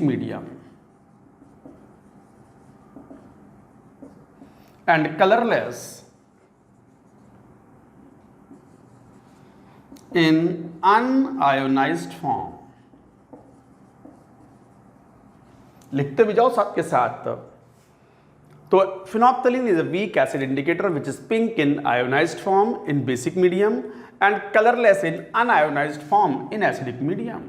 medium, and colorless in unionized form। लिखते भी जाओ साथ के साथ। तो phenolphthalein is a weak acid indicator which is pink in ionised form in basic medium and colorless in unionized form in acidic medium।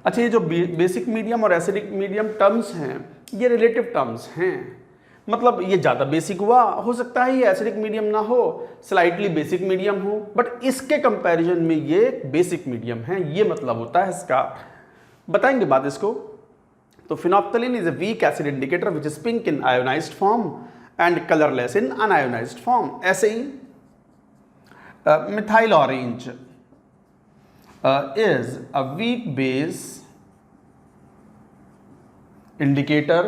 अच्छा, ये जो बेसिक मीडियम और एसिडिक मीडियम टर्म्स हैं ये रिलेटिव टर्म्स हैं, मतलब ये ज़्यादा बेसिक हुआ, हो सकता है ये एसिडिक मीडियम ना हो, स्लाइटली बेसिक मीडियम हो, बट इसके कंपैरिजन में ये बेसिक मीडियम है, ये मतलब होता है इसका। बताएंगे बात इसको। तो phenolphthalein is a weak acid indicator which is pink in ionised form and colorless in unionized form। ऐसे ही methyl orange is a weak base indicator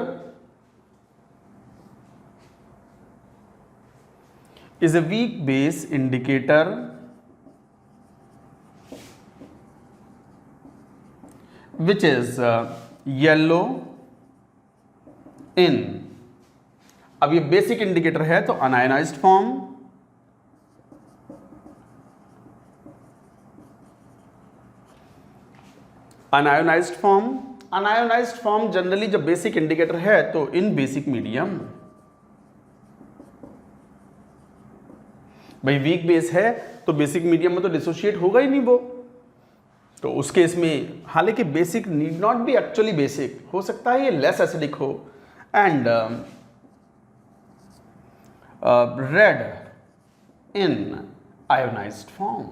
is a weak base indicator which is yellow in, अब ये basic indicator है तो unionised form, unionised form, unionised form generally जब basic indicator है तो इन basic medium. भाई वीक बेस है तो बेसिक मीडियम में तो डिसोशिएट होगा ही नहीं वो, तो उस केस में हालांकि basic need not be actually basic, हो सकता है ये लेस एसिडिक हो, and red in ionised form,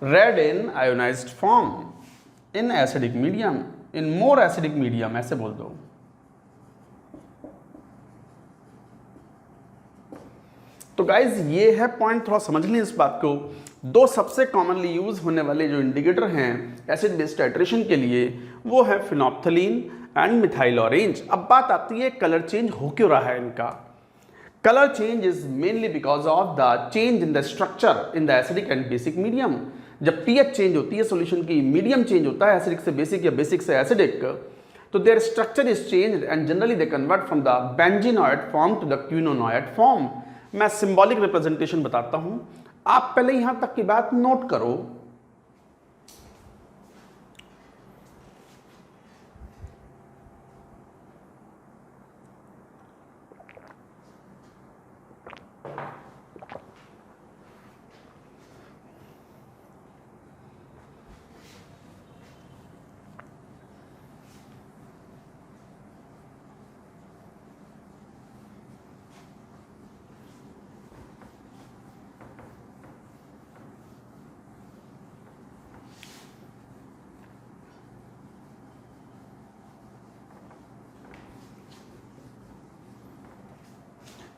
red in ionised form, in acidic medium, in more acidic medium, ऐसे बोल दो। तो गाइज ये है पॉइंट, थोड़ा समझ लें इस बात को। दो सबसे कॉमनली यूज होने वाले जो इंडिकेटर हैं एसिड बेस टाइट्रेशन के लिए वो है फिनोप्थलीन एंड मिथाइल ऑरेंज। अब बात आती है कलर चेंज हो क्यों रहा है इनका। Colour change is mainly because of the change in the structure in the acidic and basic medium. जब पीएच चेंज होती है सॉल्यूशन की, मीडियम चेंज होता है एसिडिक से बेसिक या बेसिक से एसिडिक, तो their structure is changed and generally they convert from the benzenoid form to the quinonoid form. मैं सिंबॉलिक रिप्रेजेंटेशन बताता हूं, आप पहले यहां तक की बात नोट करो।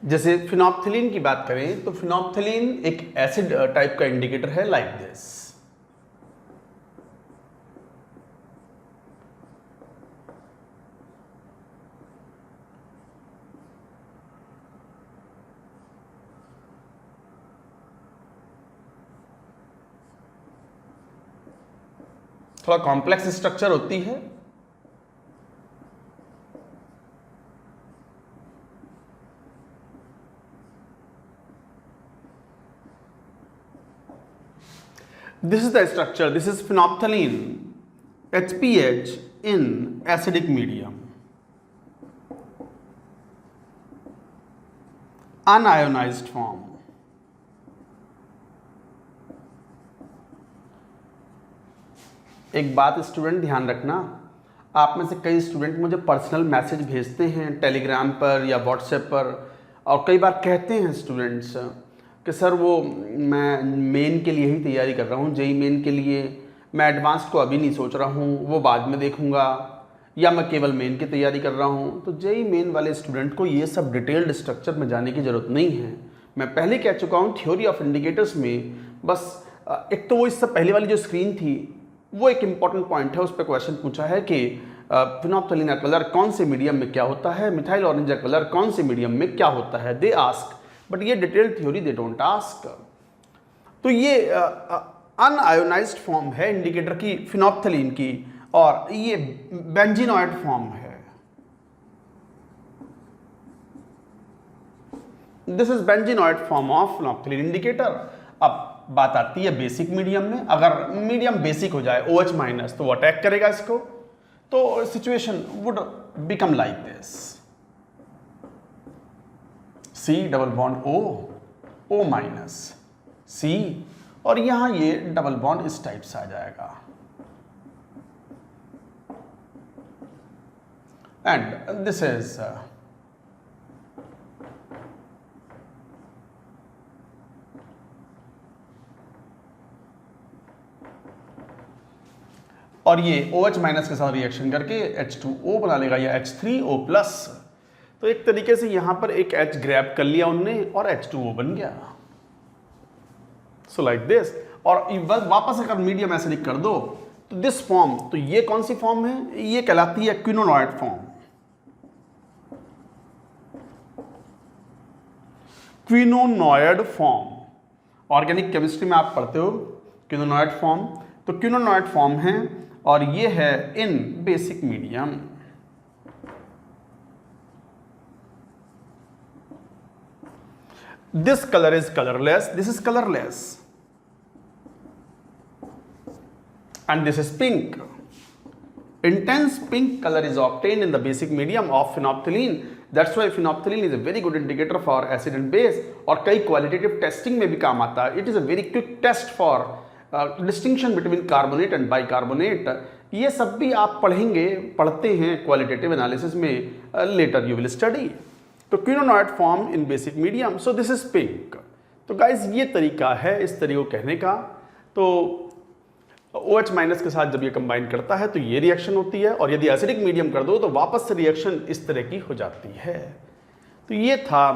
जैसे फिनोप्थलीन की बात करें तो फिनोप्थलीन एक एसिड टाइप का इंडिकेटर है लाइक दिस। थोड़ा कॉम्प्लेक्स स्ट्रक्चर होती है, this is the structure, this is phenolphthalein HPH in acidic medium, unionized form। एक बात स्टूडेंट ध्यान रखना, आप में से कई स्टूडेंट मुझे पर्सनल मैसेज भेजते हैं टेलीग्राम पर या व्हाट्सएप पर, और कई बार कहते हैं स्टूडेंट्स कि सर वो मैं मेन के लिए ही तैयारी कर रहा हूँ, जेई मेन के लिए, मैं एडवांस को अभी नहीं सोच रहा हूँ, वो बाद में देखूँगा, या मैं केवल मेन की तैयारी कर रहा हूँ। तो जेई मेन वाले स्टूडेंट को ये सब डिटेल्ड स्ट्रक्चर में जाने की ज़रूरत नहीं है। मैं पहले कह चुका हूँ थ्योरी ऑफ इंडिकेटर्स में, बस एक तो वो इससे पहले वाली जो स्क्रीन थी वो एक इम्पॉर्टेंट पॉइंट है, उस पर क्वेश्चन पूछा है कि फिनोप्थलीन का कलर कौन से मीडियम में क्या होता है, मिथाइल ऑरेंज का कलर कौन से मीडियम में क्या होता है, दे आस्क, बट ये detailed theory they don't ask. तो ये अनआयोनाइज्ड फॉर्म है इंडिकेटर की फिनोप्थलीन की, और ये बेंजीनोइड फॉर्म है। This is benzenoid form of phenolphthalein indicator. अब बात आती है बेसिक मीडियम में, अगर मीडियम बेसिक हो जाए OH माइनस तो वो अटैक करेगा इसको, तो situation would become like this, C double bond O minus C, और यहां ये डबल बॉन्ड इस टाइप से आ जाएगा, एंड दिस इज और ये OH माइनस के साथ रिएक्शन करके H2O बना लेगा या H3O प्लस। तो एक तरीके से यहां पर एक H ग्रैब कर लिया उनने और H2O बन गया, सो लाइक दिस। और बस वापस अगर मीडियम एसिडिक कर दो तो दिस फॉर्म, तो ये कौन सी फॉर्म है? ये कहलाती है क्विनोनॉइड form. Quinonoid form organic chemistry में आप पढ़ते हो क्विनोनॉइड फॉर्म। तो क्विनोनॉइड फॉर्म है और ये है in basic medium. This colour is colourless, this is colourless, and this is pink. Intense pink color is obtained in the basic medium of phenolphthalein. That's why phenolphthalein is a very good indicator for acid and base और कई qualitative testing में भी काम आता है. It is a very quick test for distinction between carbonate and bicarbonate. ये सब भी आप पढ़ते हैं qualitative analysis में, later you will study. तो quinonoid form in basic medium, so this is pink. तो गाइज ये तरीका है इस तरीके को कहने का। तो OH माइनस के साथ जब ये कंबाइन करता है तो ये रिएक्शन होती है, और यदि एसिडिक मीडियम कर दो तो वापस से रिएक्शन इस तरह की हो जाती है। तो ये था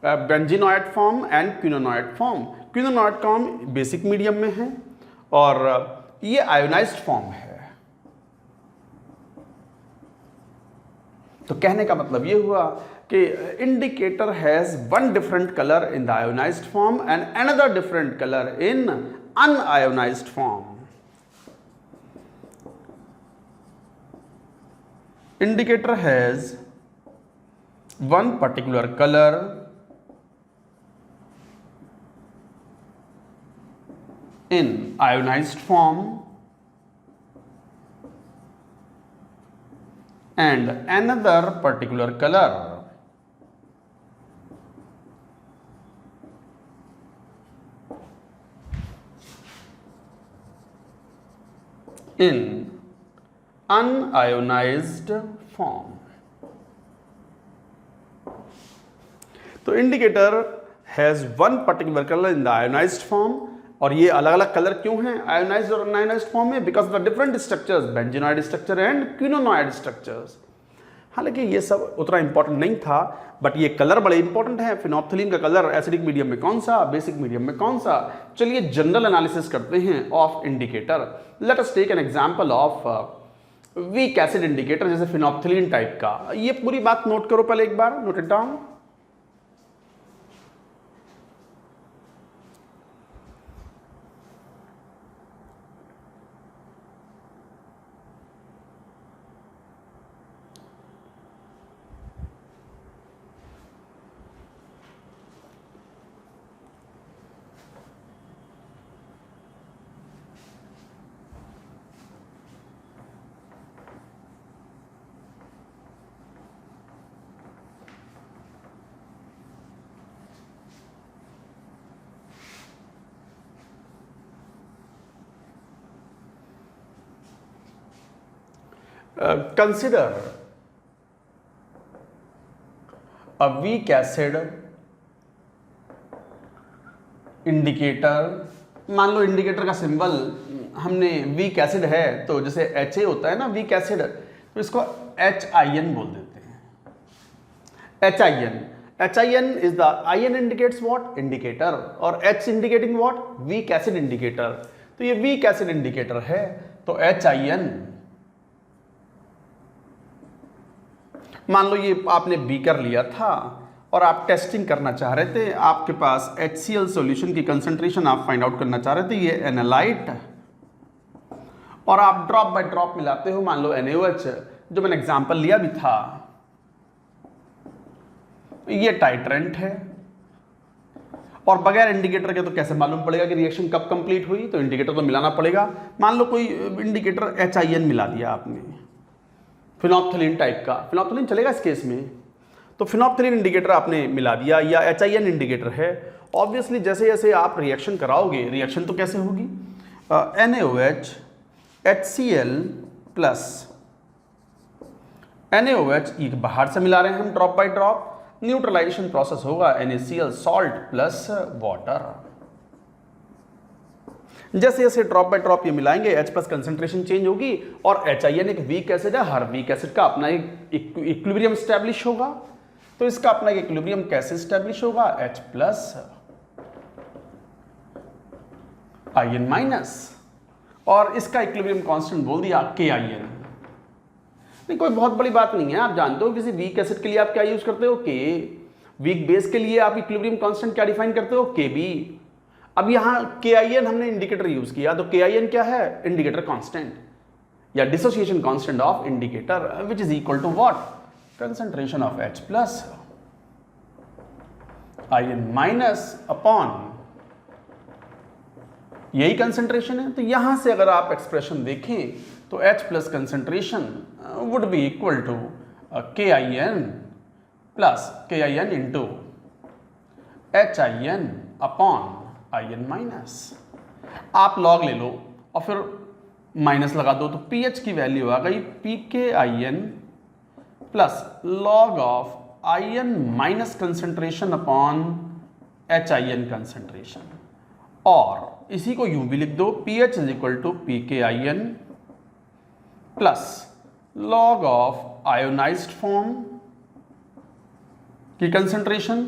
benzenoid form and quinonoid form. Quinonoid form basic medium में है और ये आयोनाइज्ड फॉर्म है। तो कहने का मतलब ये हुआ कि indicator has one different colour in the ionized form and another different colour in unionised form. Indicator has one particular color in ionized form and another particular color in unionized form। तो indicator has one particular colour in the ionized form, और ये अलग अलग colour क्यों हैं ionized और unionized form में? Because the different structures, benzenoid structure and quinonoid structures. हालांकि ये सब उतना इंपॉर्टेंट नहीं था, बट ये कलर बड़े इंपॉर्टेंट है। फिनोल्फ्थलीन का कलर एसिडिक मीडियम में कौन सा, बेसिक मीडियम में कौन सा। चलिए जनरल एनालिसिस करते हैं of indicator. Let us take an example of weak acid indicator, जैसे फिनोल्फ्थलीन टाइप का। ये पूरी बात नोट करो पहले एक बार, note it down. Consider a weak acid indicator. मान लो इंडिकेटर का सिंबल हमने वीक एसिड है, तो जैसे HA होता है ना वीक एसिड, तो इसको HIN बोल देते हैं। HIN is the IN indicates what, indicator, और H indicating what, week acid indicator. तो ये वीक एसिड इंडिकेटर है, तो HIN। मान लो ये आपने बीकर लिया था और आप टेस्टिंग करना चाह रहे थे, आपके पास HCl सॉल्यूशन की कंसंट्रेशन आप फाइंड आउट करना चाह रहे थे, ये एनालाइट, और आप ड्रॉप बाय ड्रॉप मिलाते हो। मान लो NaOH, जो मैंने एग्जांपल लिया भी था, ये टाइट्रेंट है, और बगैर इंडिकेटर के तो कैसे मालूम पड़ेगा कि रिएक्शन कब कंप्लीट हुई? तो इंडिकेटर तो मिलाना पड़ेगा। मान लो कोई इंडिकेटर HIN मिला दिया आपने, फिनोल्फ्थलीन टाइप का। फिनोल्फ्थलीन चलेगा इस केस में, तो फिनोल्फ्थलीन इंडिकेटर आपने मिला दिया, या HIN इंडिकेटर है। ऑब्वियसली जैसे जैसे आप रिएक्शन कराओगे, रिएक्शन तो कैसे होगी, NaOH HCl प्लस NaOH, ये बाहर से मिला रहे हैं हम drop by drop, neutralization process होगा NaCl सॉल्ट प्लस वाटर। जैसे जैसे ड्रॉप बाय ड्रॉप ये मिलाएंगे, H प्लस कंसंट्रेशन चेंज होगी, और HIN एक वीक एसिड है, हर वीक एसिड का अपना एक इक्विलिब्रियम स्टैब्लिश होगा। तो इसका अपना एक इक्विलिब्रियम कैसे स्टैब्लिश होगा, H प्लस IN माइनस, और इसका इक्विलिब्रियम कांस्टेंट बोल दिया KIN। नहीं, कोई बहुत बड़ी बात नहीं है, आप जानते हो किसी वीक एसिड के लिए आप क्या यूज करते हो K, वीक बेस के लिए आप इक्विलिब्रियम कांस्टेंट क्या डिफाइन करते हो KB। अब यहाँ KIN हमने इंडिकेटर यूज किया, तो KIN क्या है, इंडिकेटर कांस्टेंट या dissociation constant of indicator, which is equal to what, concentration of H plus IN minus upon, यही कंसंट्रेशन है। तो यहां से अगर आप एक्सप्रेशन देखें तो H plus concentration would be equal to KIN plus KIN into HIN upon IN minus. आप लॉग ले लो और फिर माइनस लगा दो, तो pH की वैल्यू आ गई pKIN plus log of IN minus concentration upon HIN concentration, और इसी को यूं भी लिख दो pH is equal to pKIN plus log of ionized form की कंसंट्रेशन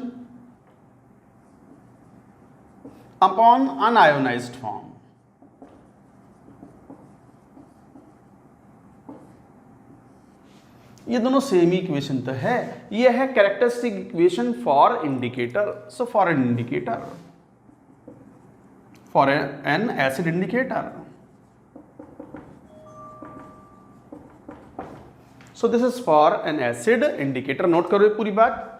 अपॉन अनआयोनाइज्ड फॉर्म। ये दोनों सेम ही इक्वेशन तो है, ये है characteristic equation for indicator. So for an indicator, for an acid indicator. So this is for an acid indicator. Note करो ये पूरी बात।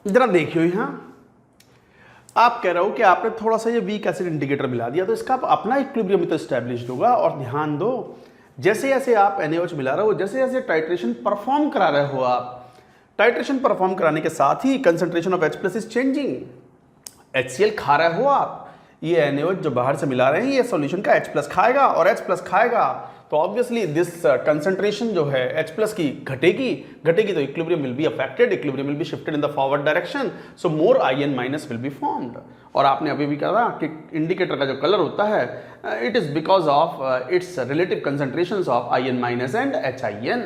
जरा देखियो यहां, आप कह रहे हो कि आपने थोड़ा सा ये वीक एसिड इंडिकेटर मिला दिया, तो इसका अपना इक्विलिब्रियम तो एस्टैब्लिश्ड होगा। और ध्यान दो, जैसे जैसे आप NaOH मिला रहे हो, जैसे जैसे टाइट्रेशन परफॉर्म करा रहे हो, आप टाइट्रेशन परफॉर्म कराने के साथ ही concentration of H plus is changing. HCl खा रहे हो आप, ये NaOH जो बाहर से मिला रहे हैं ये सॉल्यूशन का H प्लस खाएगा, और H प्लस खाएगा तो ऑब्वियसली दिस कंसंट्रेशन जो है H प्लस की घटेगी तो equilibrium will be affected, equilibrium will be shifted in the forward direction, so more IN minus will be formed. और आपने अभी भी कहा कि इंडिकेटर का जो कलर होता है it is because of its relative concentrations of IN minus and HIN।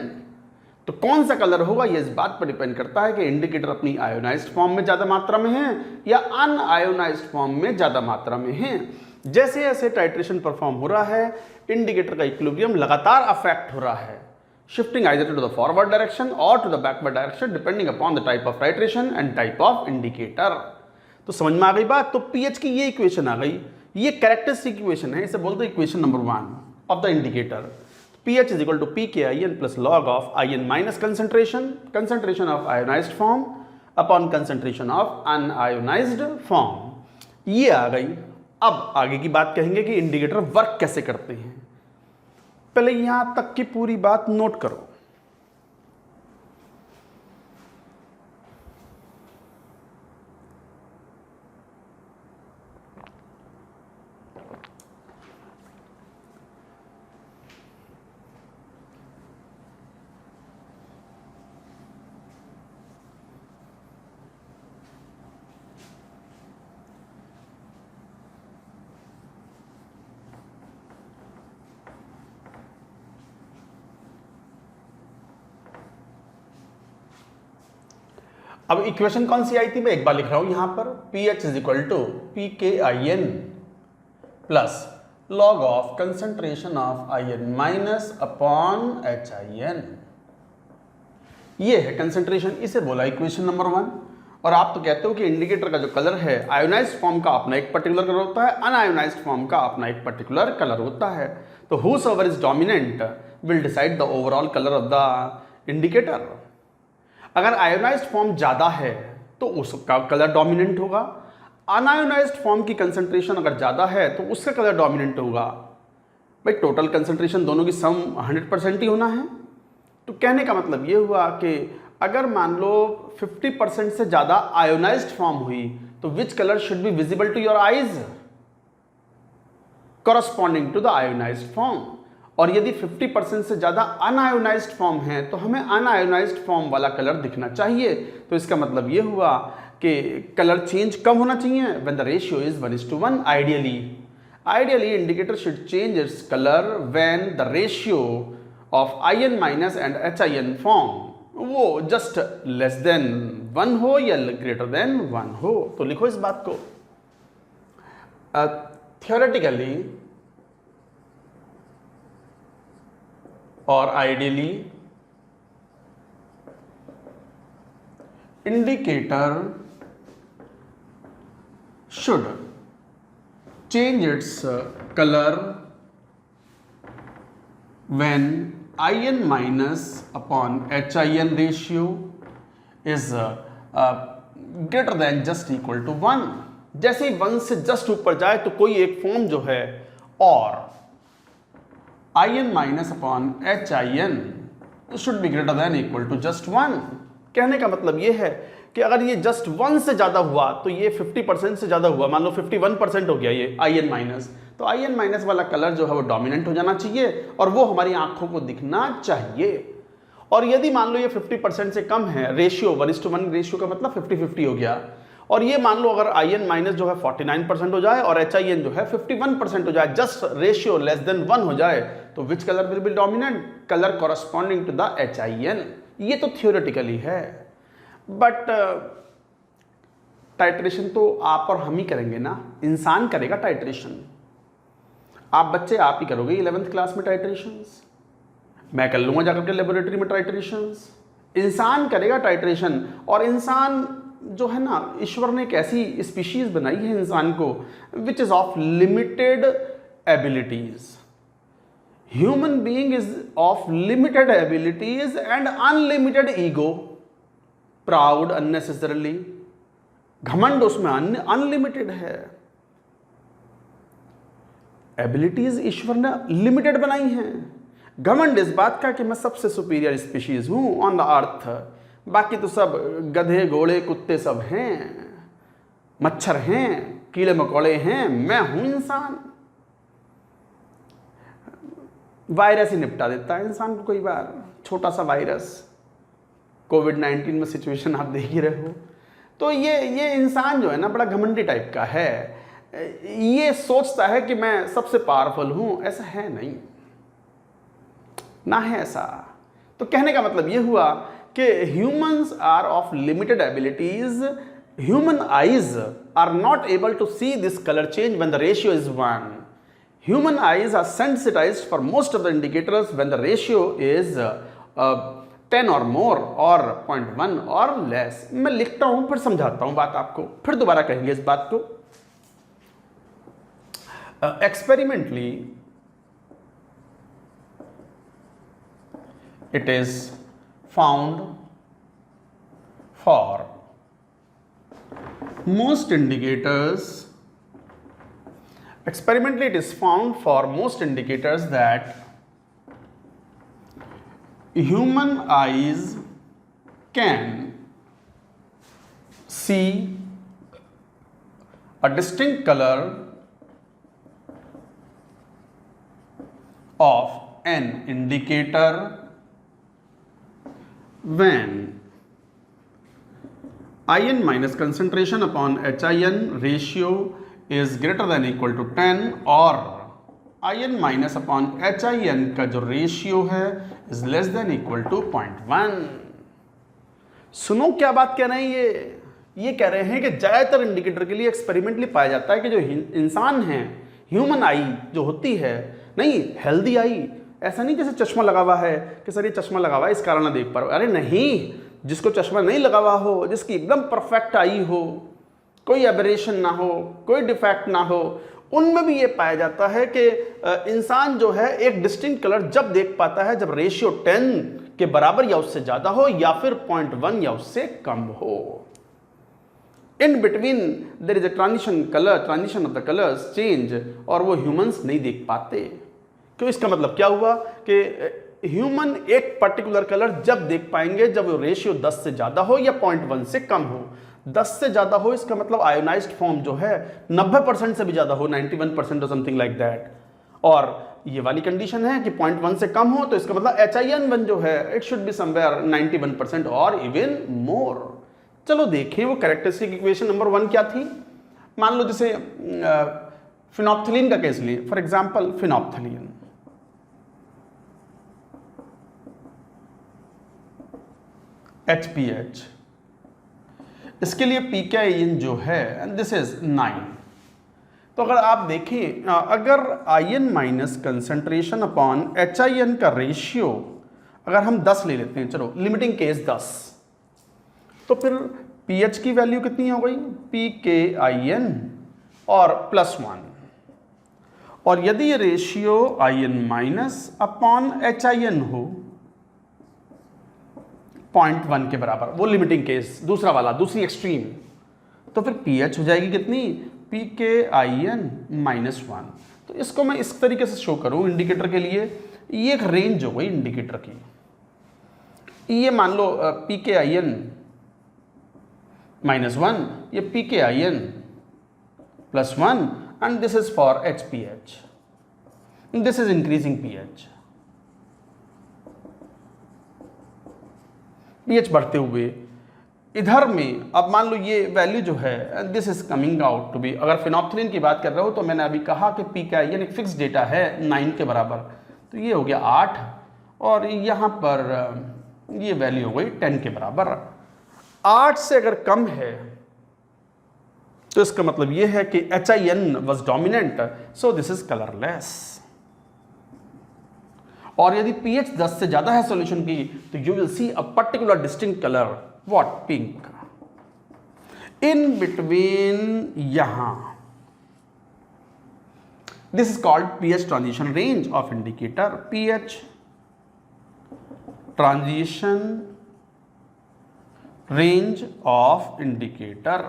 तो कौन सा कलर होगा ये इस बात पर डिपेंड करता है कि इंडिकेटर अपनी आयोनाइज्ड फॉर्म में ज्यादा मात्रा में है या अनआयोनाइज्ड फॉर्म में ज्यादा मात्रा में है। जैसे जैसे टाइट्रेशन परफॉर्म हो रहा है, इंडिकेटर का इक्विलिब्रियम लगातार अफेक्ट हो रहा है, shifting either to the forward direction और to the backward direction depending upon the type of titration and type of indicator. तो समझ में आ गई बात। तो pH की ये इक्वेशन आ गई, ये कैरेक्टरिस्टिक इक्वेशन है, इसे बोलते हैं equation number 1 of the indicator. pH is equal to pKIN plus log of IN minus concentration of ionized form upon concentration of unionized form। ये आ गई। अब आगे की बात कहेंगे कि इंडिकेटर वर्क कैसे करते हैं। पहले यहां तक की पूरी बात नोट करो। अब इक्वेशन कौन सी आई थी, मैं एक बार लिख रहा हूं यहां पर, pH is equal to pKIN plus log of concentration of IN minus upon HIN। ये है कंसंट्रेशन, इसे बोला इक्वेशन नंबर 1। और आप तो कहते हो कि इंडिकेटर का जो कलर है आयोनाइज्ड फॉर्म का अपना एक पर्टिकुलर कलर होता है, अनआयोनाइज्ड फॉर्म का अपना एक पर्टिकुलर कलर होता है। तो whosoever is dominant will decide the overall colour of the indicator. अगर आयोनाइज्ड फॉर्म ज्यादा है तो उसका कलर डोमिनेंट होगा, अनआयोनाइज्ड फॉर्म की कंसंट्रेशन अगर ज्यादा है तो उसका कलर डोमिनेंट होगा। भाई टोटल कंसंट्रेशन दोनों की सम 100% ही होना है। तो कहने का मतलब ये हुआ कि अगर मान लो 50% से ज्यादा आयोनाइज्ड फॉर्म हुई तो which colour should be visible to your eyes corresponding to the ionized form. और यदि 50% से ज्यादा अनआयोनाइज्ड फॉर्म है तो हमें अनआयोनाइज्ड फॉर्म वाला कलर दिखना चाहिए। तो इसका मतलब ये हुआ कि कलर चेंज कब होना चाहिए, when the ratio is 1:1 ideally. Ideally, indicator should change its color when the ratio of In minus and HIN form वो just less than 1 हो या greater than 1 हो। तो लिखो इस बात को। Theoretically or ideally, indicator should change its color when In minus upon HIN ratio is greater than just equal to 1। जैसे ही 1 से जस्ट ऊपर जाए तो कोई एक फॉर्म जो है और In minus upon HIN should be greater than equal to just 1। कहने का मतलब ये है कि अगर ये जस्ट 1 से ज़्यादा हुआ तो ये 50% से ज़्यादा हुआ, मान लो 51% हो गया ये In माइनस, तो In माइनस वाला कलर जो है वो डोमिनेंट हो जाना चाहिए और वो हमारी आंखों को दिखना चाहिए। और यदि मान लो ये 50% से कम है, रेशियो 1:1 रेशियो का मतलब 50-50 हो गया, और ये मान लो अगर In माइनस जो है 49% हो जाए और HIN जो है 51% हो जाए, जस्ट रेशियो लेस देन 1 हो जाए, तो which colour will be dominant? Colour corresponding to the HIN। ये तो थियोरेटिकली है, बट टाइट्रेशन तो आप और हम ही करेंगे ना, इंसान करेगा टाइट्रेशन। आप बच्चे आप ही करोगे 11th क्लास में टाइट्रेशंस, मैं कर लूँगा जाकर के लेबोरेटरी में टाइट्रेशंस, इंसान करेगा टाइट्रेशन। और इंसान जो है ना, ईश्वर ने एक ऐसी स्पीशीज बनाई है इंसान को which is of limited abilities. Human being is of limited abilities and unlimited ego, proud unnecessarily, घमंड उसमें अनलिमिटेड है। एबिलिटीज ईश्वर ने लिमिटेड बनाई हैं। घमंड इस बात का कि मैं सबसे सुपीरियर स्पीशीज हूं ऑन द अर्थ, बाकी तो सब गधे घोड़े कुत्ते सब हैं, मच्छर हैं, कीड़े मकोड़े हैं, मैं हूं इंसान। वायरस ही निपटा देता है इंसान को कई बार, छोटा सा वायरस, कोविड-19 में सिचुएशन आप देख ही रहे हो। तो ये इंसान जो है ना बड़ा घमंडी टाइप का है, ये सोचता है कि मैं सबसे पावरफुल हूं, ऐसा है नहीं ना, है ऐसा। तो कहने का मतलब ये हुआ कि humans are of limited abilities, human eyes are not able to see this colour change when the ratio is 1। Human eyes are sensitized for most of the indicators when the ratio is 10 or more or 0.1 or less। मैं लिखता हूं फिर समझाता हूं बात आपको, फिर दोबारा कहेंगे इस बात को। Experimentally it is found for most indicators, experimentally it is found for most indicators that human eyes can see a distinct color of an indicator when In minus concentration upon HIN ratio is greater than equal to 10 और In minus upon HIN का जो ratio है is less than equal to 0.1। सुनो क्या बात कह रहे हैं ये कह रहे हैं कि ज़्यादातर इंडिकेटर के लिए एक्सपेरिमेंटली पाया जाता है कि जो इंसान है, ह्यूमन आई जो होती है, नहीं हेल्दी आई, ऐसा नहीं जैसे चश्मा लगा हुआ है कि सर ये चश्मा लगा हुआ है इस कारण ना देख पा रहा हूं, अरे नहीं, जिसको चश्मा नहीं लगा हुआ हो, जिसकी एकदम परफेक्ट आई हो, कोई एबरेशन ना हो, कोई डिफेक्ट ना हो, उनमें भी ये पाया जाता है कि इंसान जो है एक डिस्टिंक्ट कलर जब देख पाता है जब रेशियो 10 के बराबर या उससे ज़्यादा हो या फिर 0.1 या उससे कम हो। In between their is a transition of the colours change, और वो ह्यूमंस नहीं देख पाते। क्यों? इसका मतलब क्या हुआ कि ह्यूमन एक पर्टिकुलर कलर जब देख पाएंगे जब वो रेशियो 10 से ज़्यादा हो या 0.1 से कम हो। 10 से ज़्यादा हो इसका मतलब आयोनाइज्ड फॉर्म जो है 90% से भी ज़्यादा हो, 91% और समथिंग लाइक दैट। और ये वाली कंडीशन है कि 0.1 से कम हो तो इसका मतलब HIN1 जो है इट शुड बी समवेयर 91% और इवन मोर। चलो देखें वो कैरेक्टरिस्टिक इक्वेशन नंबर 1 क्या थी। मान लो जैसे फिनोप्थिलीन का केस लिए, फॉर एग्जांपल फिनोप्थिलीन, HPH, इसके लिए pKin जो है एंड दिस इज 9। तो अगर आप देखें, अगर ion minus concentration upon HIN का रेशियो अगर हम 10 ले लेते हैं, चलो लिमिटिंग केस 10, तो फिर pH की वैल्यू कितनी हो गई, pKin और +1, और यदि ये ratio ion minus upon HIN हो 0.1 के बराबर, वो लिमिटिंग केस दूसरा वाला, दूसरी एक्सट्रीम, तो फिर pH हो जाएगी कितनी, pKin -1। तो इसको मैं इस तरीके से शो करूं इंडिकेटर के लिए, ये एक रेंज हो गई इंडिकेटर की, ये मान लो pKin -1, ये pKin +1 and this is for HPH, this is increasing pH बढ़ते हुए इधर में। अब मान लो ये वैल्यू जो है this is coming out to be, अगर फिनोप्थिलीन की बात कर रहे हो तो मैंने अभी कहा कि pKin एक फिक्स डेटा है 9 के बराबर, तो ये हो गया 8 और यहाँ पर ये वैल्यू हो गई 10 के बराबर। 8 से अगर कम है तो इसका मतलब ये है कि HIN was dominant, so this is colourless. और यदि pH 10 से ज्यादा है सॉल्यूशन की तो you will see a particular distinct colour, what, pink. In between यहां, this is called pH transition range of indicator, pH transition range of indicator,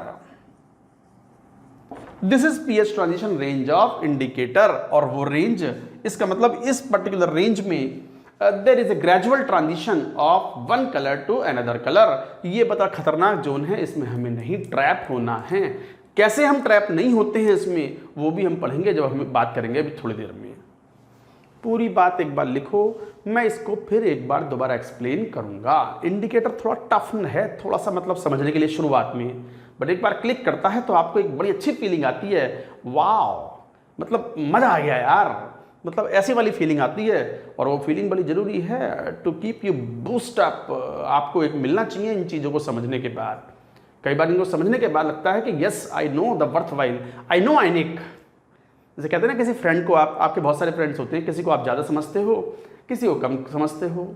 this is pH transition range of indicator. और वो range, इसका मतलब इस particular range में there is a gradual transition of one colour to another colour. ये बड़ा खतरनाक zone है, इसमें हमें नहीं ट्रैप होना है। कैसे हम ट्रैप नहीं होते हैं इसमें, वो भी हम पढ़ेंगे जब हम बात करेंगे अभी थोड़ी देर में। पूरी बात एक बार लिखो, मैं इसको फिर एक बार दोबारा एक्सप्लेन करूंगा। इंडिकेटर थोड़ा टफ है, थोड़ा सा मतलब समझने के लिए शुरुआत में, बट एक बार क्लिक करता है तो आपको एक बड़ी अच्छी फीलिंग आती है, वाव, मतलब मजा आ गया यार, मतलब ऐसी वाली फीलिंग आती है। और वो फीलिंग बड़ी जरूरी है to keep you boost up, आपको एक मिलना चाहिए इन चीज़ों को समझने के बाद। कई बार इनको समझने के बाद लगता है कि yes I know the worth while, I know ionic. जैसे कहते हैं ना, किसी फ्रेंड को आपके बहुत सारे फ्रेंड्स होते हैं, किसी को आप ज़्यादा समझते हो, किसी को कम समझते हो।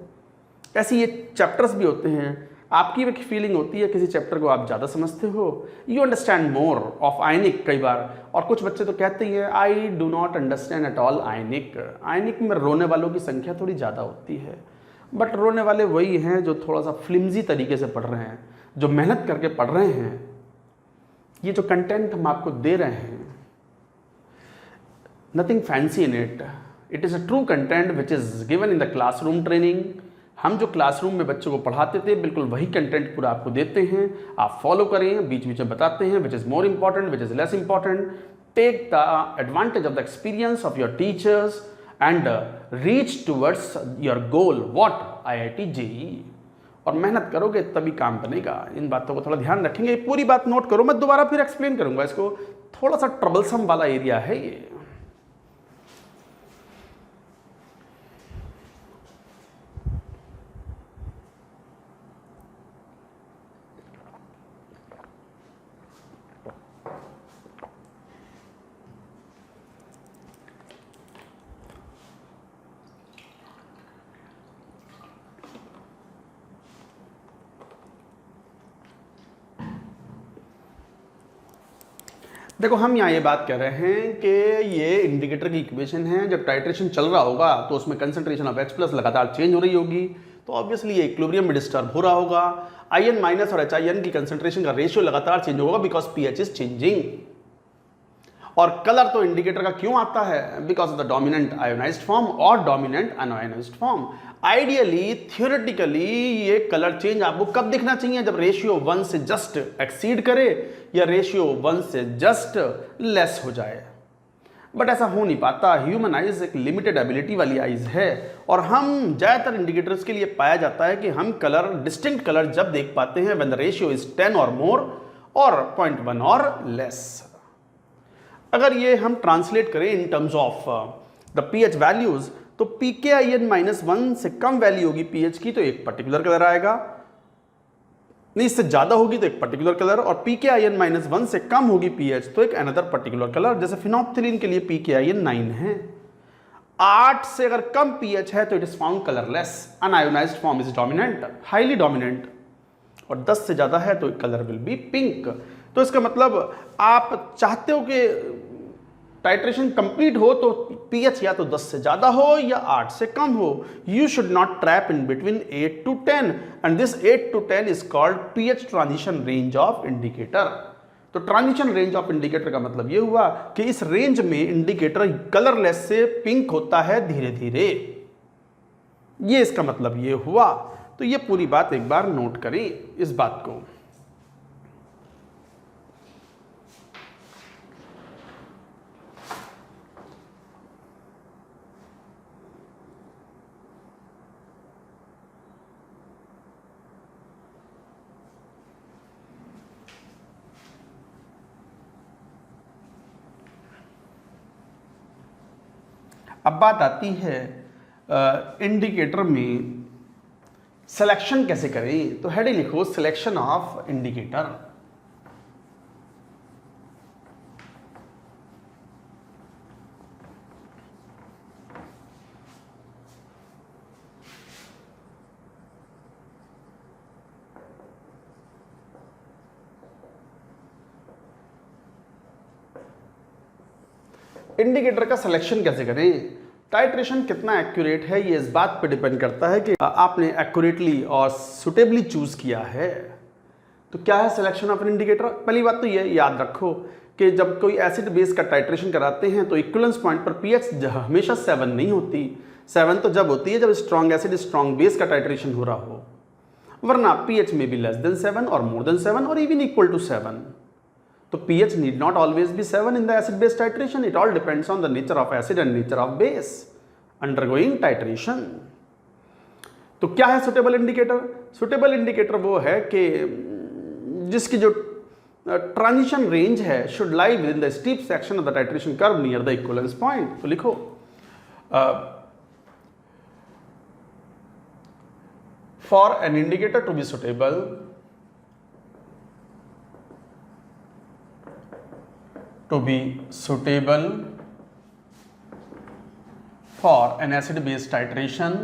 ऐसे ये चैप्टर्स भी होते हैं, आपकी एक फीलिंग होती है, किसी चैप्टर को आप ज़्यादा समझते हो, you understand more of ionic कई बार। और कुछ बच्चे तो कहते ही हैं I do not understand at all ionic. Ionic में रोने वालों की संख्या थोड़ी ज़्यादा होती है, बट रोने वाले वही हैं जो थोड़ा सा फ्लिमजी तरीके से पढ़ रहे हैं, जो मेहनत करके पढ़ रहे हैं। ये जो कंटेंट हम आपको दे रहे हैं, nothing fancy in it, it is a true content which is given in the classroom training. हम जो क्लासरूम में बच्चों को पढ़ाते थे बिल्कुल वही कंटेंट पूरा आपको देते हैं, आप फॉलो करें, बीच बीच में बताते हैं which is more important, which is less important. Take the advantage of the experience of your teachers and reach towards your goal, what, IIT JEE। और मेहनत करोगे तभी काम बनेगा। इन बातों को थोड़ा ध्यान रखेंगे, पूरी बात नोट करो, मैं दोबारा फिर एक्सप्लेन करूंगा इसको, थोड़ा सा ट्रबलसम वाला एरिया है ये। देखो, हम यहाँ ये बात कर रहे हैं कि ये इंडिकेटर की इक्वेशन है, जब टाइट्रेशन चल रहा होगा तो उसमें कंसंट्रेशन ऑफ H+ लगातार चेंज हो रही होगी, तो ऑब्वियसली ये इक्विलिब्रियम में डिस्टर्ब हो रहा होगा। IN- और HIN की कंसंट्रेशन का रेशियो लगातार चेंज होगा बिकॉज pH इज चेंजिंग। और कलर तो इंडिकेटर का क्यों आता है, because of the dominant ionized form और dominant unionized form. Ideally, theoretically ये कलर चेंज आपको कब दिखना चाहिए, जब रेशियो 1 से जस्ट एक्सीड करे या रेशियो 1 से जस्ट लेस हो जाए। बट ऐसा हो नहीं पाता। ह्यूमन आइज एक लिमिटेड एबिलिटी वाली आइज है, और हम ज़्यादातर इंडिकेटर्स के लिए पाया जाता है कि हम कलर, डिस्टिंक्ट कलर जब देख पाते हैं व्हेन द रेशियो इज 10 और मोर और 0.1 और लेस। अगर ये हम ट्रांसलेट करें in terms of the pH values, तो pKin -1 से कम वैल्यू होगी पीएच की तो एक पर्टिकुलर कलर आएगा, नहीं इससे ज्यादा होगी तो एक पर्टिकुलर कलर, और pKin -1 से कम होगी पीएच तो एक अनदर पर्टिकुलर कलर। जैसे फिनोप्थिलीन के लिए pKin 9 है। 8 से अगर कम पीएच है तो it is found colourless, unionised form is dominant, highly dominant, और 10 से ज्यादा है तो कलर विल बी पिंक। तो इसका मतलब आप चाहते हो कि टाइट्रेशन कंप्लीट हो तो पीएच या तो 10 से ज्यादा हो या 8 से कम हो। You should not trap in between 8 to 10 and this 8 to 10 is called pH transition range of indicator. तो ट्रांजिशन रेंज ऑफ इंडिकेटर का मतलब ये हुआ कि इस रेंज में इंडिकेटर कलरलेस से पिंक होता है धीरे धीरे, ये इसका मतलब ये हुआ। तो ये पूरी बात एक बार नोट करें इस बात को। अब बात आती है इंडिकेटर में सिलेक्शन कैसे करें। तो हेडिंग लिखो सिलेक्शन ऑफ इंडिकेटर। इंडिकेटर का सिलेक्शन कैसे करें, टाइट्रेशन कितना एक्यूरेट है ये इस बात पे डिपेंड करता है कि आपने एक्यूरेटली और सुटेबली चूज किया है। तो क्या है सिलेक्शन ऑफ एन इंडिकेटर। पहली बात तो ये याद रखो कि जब कोई एसिड बेस का टाइट्रेशन कराते हैं तो इक्विवेलेंस पॉइंट पर पीएच हमेशा 7 नहीं होती। 7 तो जब होती है जब स्ट्रॉन्ग एसिड स्ट्रॉन्ग बेस का टाइट्रेशन हो रहा हो, वरना पीएच में भी लेस देन 7 और मोर देन 7 और इवन इक्वल टू 7। तो pH need not always be 7 in the acid base titration. It all depends on the nature of acid and nature of base undergoing titration. तो क्या है suitable indicator. Suitable indicator वो है कि जिसकी जो transition range है should lie within the steep section of the titration curve near the equivalence point. तो लिखो for an indicator to be suitable, for an acid base titration,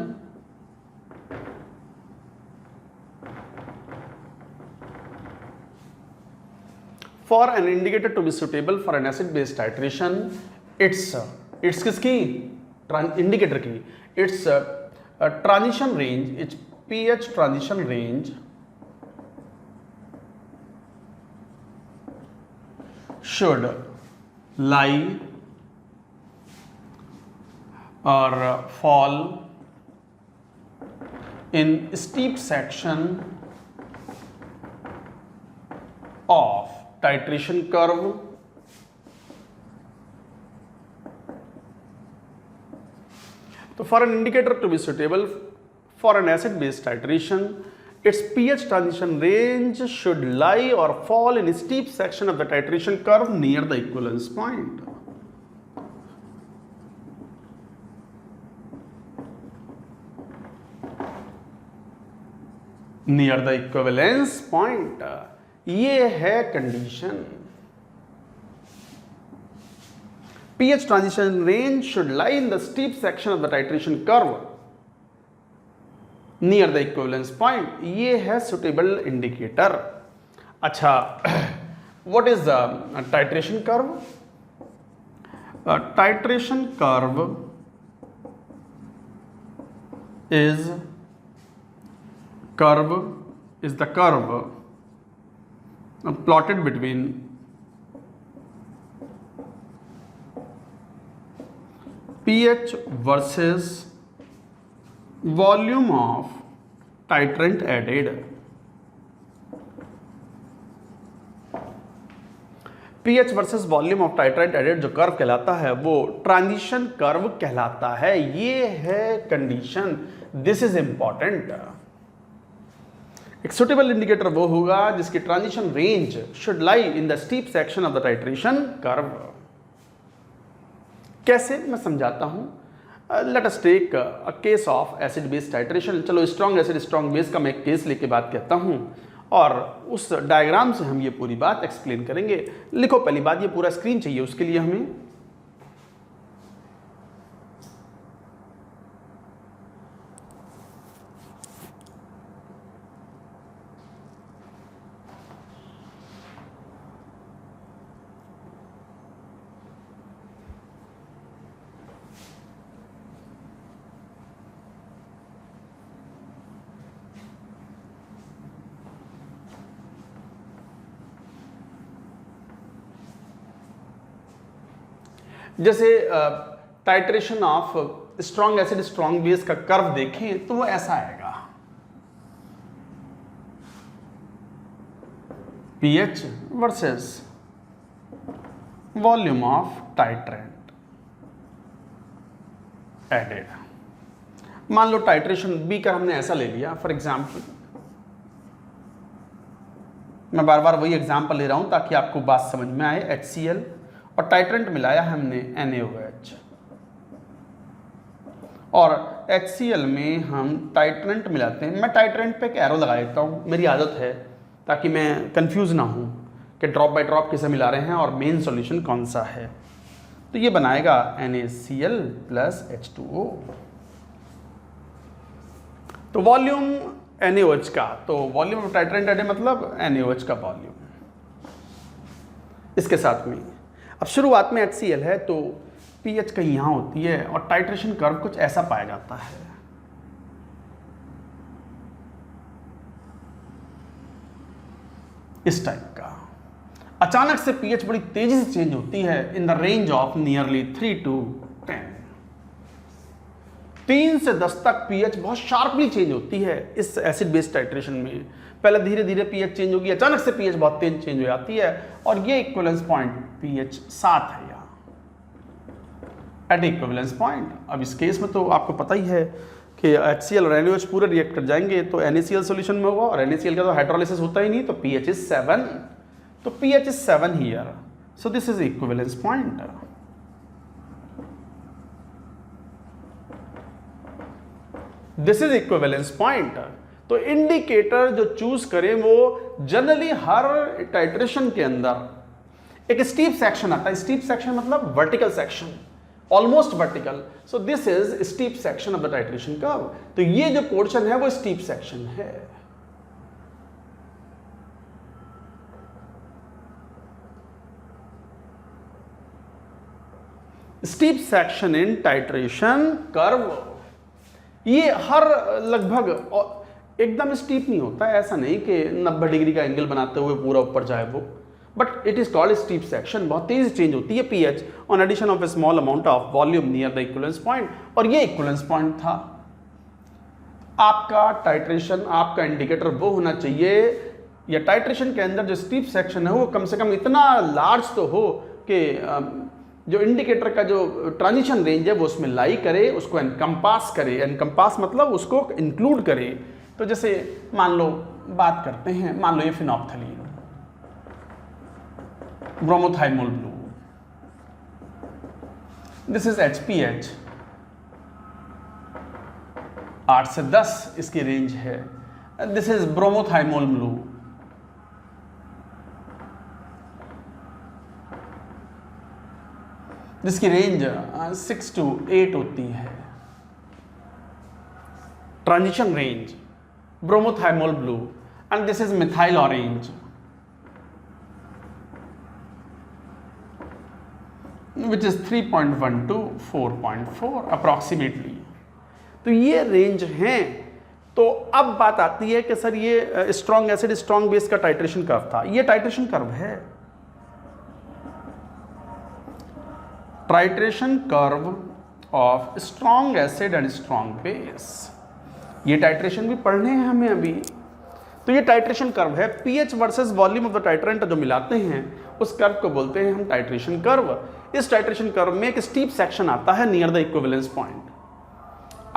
for an indicator to be suitable for an acid base titration, it's किसकी indicator की, its transition range, its pH transition range should lie or fall in steep section of titration curve तो for an indicator to be suitable for an acid base titration, its pH transition range should lie or fall in a steep section of the titration curve near the equivalence point. Near the equivalence point, ये है condition. pH transition range should lie in the steep section of the titration curve near the equivalence point, ये है suitable indicator. अच्छा, what is the titration curve. Titration curve is the curve plotted between pH versus volume of titrant added. pH versus volume of titrant added जो curve कहलाता है वो transition curve कहलाता है। ये है कंडीशन, दिस इज इंपॉर्टेंट। एक suitable indicator वो होगा जिसकी transition range should lie in the steep section of the titration curve. कैसे, मैं समझाता हूँ। Let us take a case of acid base titration. चलो स्ट्रॉन्ग एसिड स्ट्रॉन्ग बेस का मैं एक केस लेके बात कहता हूँ और उस डायग्राम से हम ये पूरी बात एक्सप्लेन करेंगे। लिखो पहली बात, ये पूरा स्क्रीन चाहिए, उसके लिए हमें जैसे titration of strong acid strong base का कर्व देखें तो वो ऐसा आएगा, pH versus volume of titrant added. मान लो टाइट्रेशन बी का हमने ऐसा ले लिया, फॉर एग्जाम्पल मैं बार बार वही एग्जाम्पल ले रहा हूं ताकि आपको बात समझ में आए। HCl और टाइट्रेंट मिलाया हमने NaOH, और HCl में हम टाइट्रेंट मिलाते हैं। मैं टाइट्रेंट पे एक एरो लगा देता हूँ, मेरी आदत है, ताकि मैं कंफ्यूज ना हूँ कि ड्रॉप बाय ड्रॉप किसे मिला रहे हैं और मेन सॉल्यूशन कौन सा है। तो ये बनाएगा NaCl प्लस H2O। तो वॉल्यूम NaOH का, तो वॉल्यूम ऑफ टाइट्रेंट एडेड मतलब NaOH का वॉल्यूम। इसके साथ में अब शुरुआत में HCl है तो pH कहीं यहाँ होती है और टाइट्रेशन कर्व कुछ ऐसा पाया जाता है। इस टाइप का अचानक से pH बड़ी तेजी से चेंज होती है in the range of nearly 3 to 10। 3 से 10 तक pH बहुत शार्पली चेंज होती है इस एसिड बेस टाइट्रेशन में। पहले धीरे धीरे pH चेंज होगी, अचानक से pH बहुत तेज चेंज हो जाती है और ये इक्विवेलेंस पॉइंट pH 7 है यहाँ एट इक्विवेलेंस पॉइंट। अब इस केस में तो आपको पता ही है कि HCl और NaOH पूरे रिएक्ट कर जाएंगे तो NaCl सॉल्यूशन में होगा और NaCl का तो हाइड्रोलाइसिस होता ही नहीं, तो pH is 7, तो pH is 7 here, so this is equivalence point। This is equivalence point. तो इंडिकेटर जो चूज करें वो जनरली हर टाइट्रेशन के अंदर एक स्टीप सेक्शन आता है। स्टीप सेक्शन मतलब vertical section, almost vertical. So this is steep section of the titration curve. तो ये जो पोर्शन है वो स्टीप सेक्शन है। Steep section in titration curve, ये हर लगभग एकदम स्टीप नहीं होता है, ऐसा नहीं कि 90 डिग्री का एंगल बनाते हुए पूरा ऊपर जाए वो, but it is called steep section. बहुत तेजी से चेंज होती है pH on addition of a small amount of volume near the equivalence point, और ये इक्विवेलेंस पॉइंट था। आपका टाइट्रेशन, आपका इंडिकेटर वो होना चाहिए, या टाइट्रेशन के अंदर जो स्टीप सेक्शन है वो कम से कम इतना लार्ज तो हो कि जो इंडिकेटर का जो ट्रांजिशन रेंज है वो उसमें लाई करे, उसको एनकम्पास करे। एनकम्पास मतलब उसको इंक्लूड करे। तो जैसे मान लो बात करते हैं, मान लो ये phenolphthalein, bromothymol blue, this is HPH, 8 से 10 इसकी रेंज है। दिस इज ब्रोमोथाइमोल ब्लू, जिसकी रेंज 6 to 8 होती है। Transition range bromothymol blue, and this is methyl orange, which is 3.1 to 4.4 approximately. तो ये रेंज हैं। तो अब बात आती है कि सर ये स्ट्रॉन्ग एसिड स्ट्रॉन्ग बेस का टाइट्रेशन कर्व था, ये टाइट्रेशन कर्व है। Titration curve of strong acid and strong base, ये टाइट्रेशन भी पढ़ने हैं हमें अभी। तो ये टाइट्रेशन कर्व है, pH versus volume of the titrant जो मिलाते हैं उस कर्व को बोलते हैं हम टाइट्रेशन कर्व। इस टाइट्रेशन कर्व में एक स्टीप सेक्शन आता है नियर द इक्विवेलेंस पॉइंट।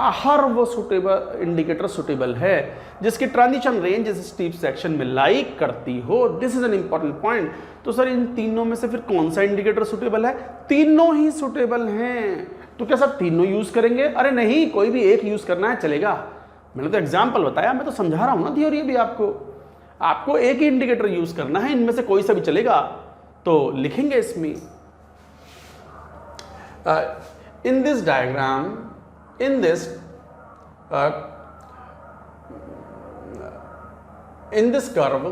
हर वो सुटेबल इंडिकेटर सुटेबल है जिसकी ट्रांजिशन रेंज इस स्टीप सेक्शन में लाइक करती हो। This is an important point. तो सर इन तीनों में से फिर कौन सा इंडिकेटर सुटेबल है? तीनों ही सुटेबल हैं। तो क्या सब तीनों यूज करेंगे? अरे नहीं, कोई भी एक यूज करना है चलेगा। मैंने तो एग्जाम्पल बताया, मैं तो समझा रहा हूं ना थियोरी भी आपको एक ही इंडिकेटर यूज करना है, इनमें से कोई सा भी चलेगा। तो लिखेंगे इसमें in this diagram, in this curve,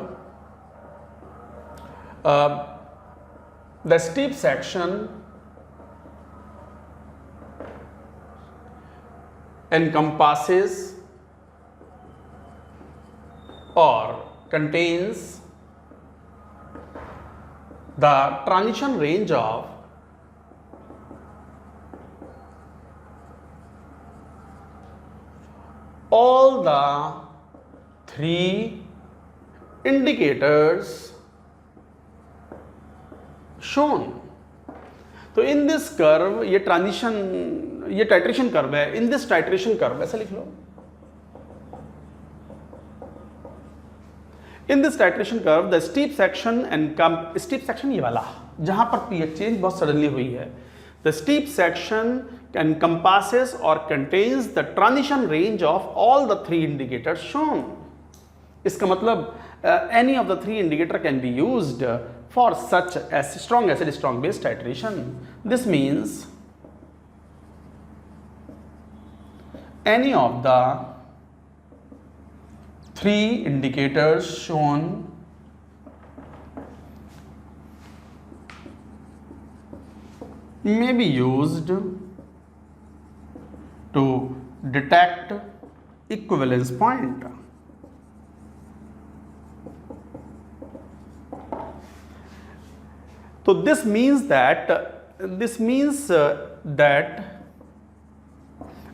the steep section encompasses or contains the transition range of all the three indicators shown। तो इन दिस कर्व, ये टाइट्रेशन कर्व है। इन दिस टाइट्रेशन कर्व, ऐसा लिख लो, in this titration curve the steep section and steep section ये वाला जहां पर पीएच चेंज बहुत सडनली हुई है। The steep section encompasses or contains the transition range of all the three indicators shown। इसका मतलब any of the three indicator can be used for such as strong acid strong base titration। This means any of the three indicators shown may be used to detect equivalence point। So this means that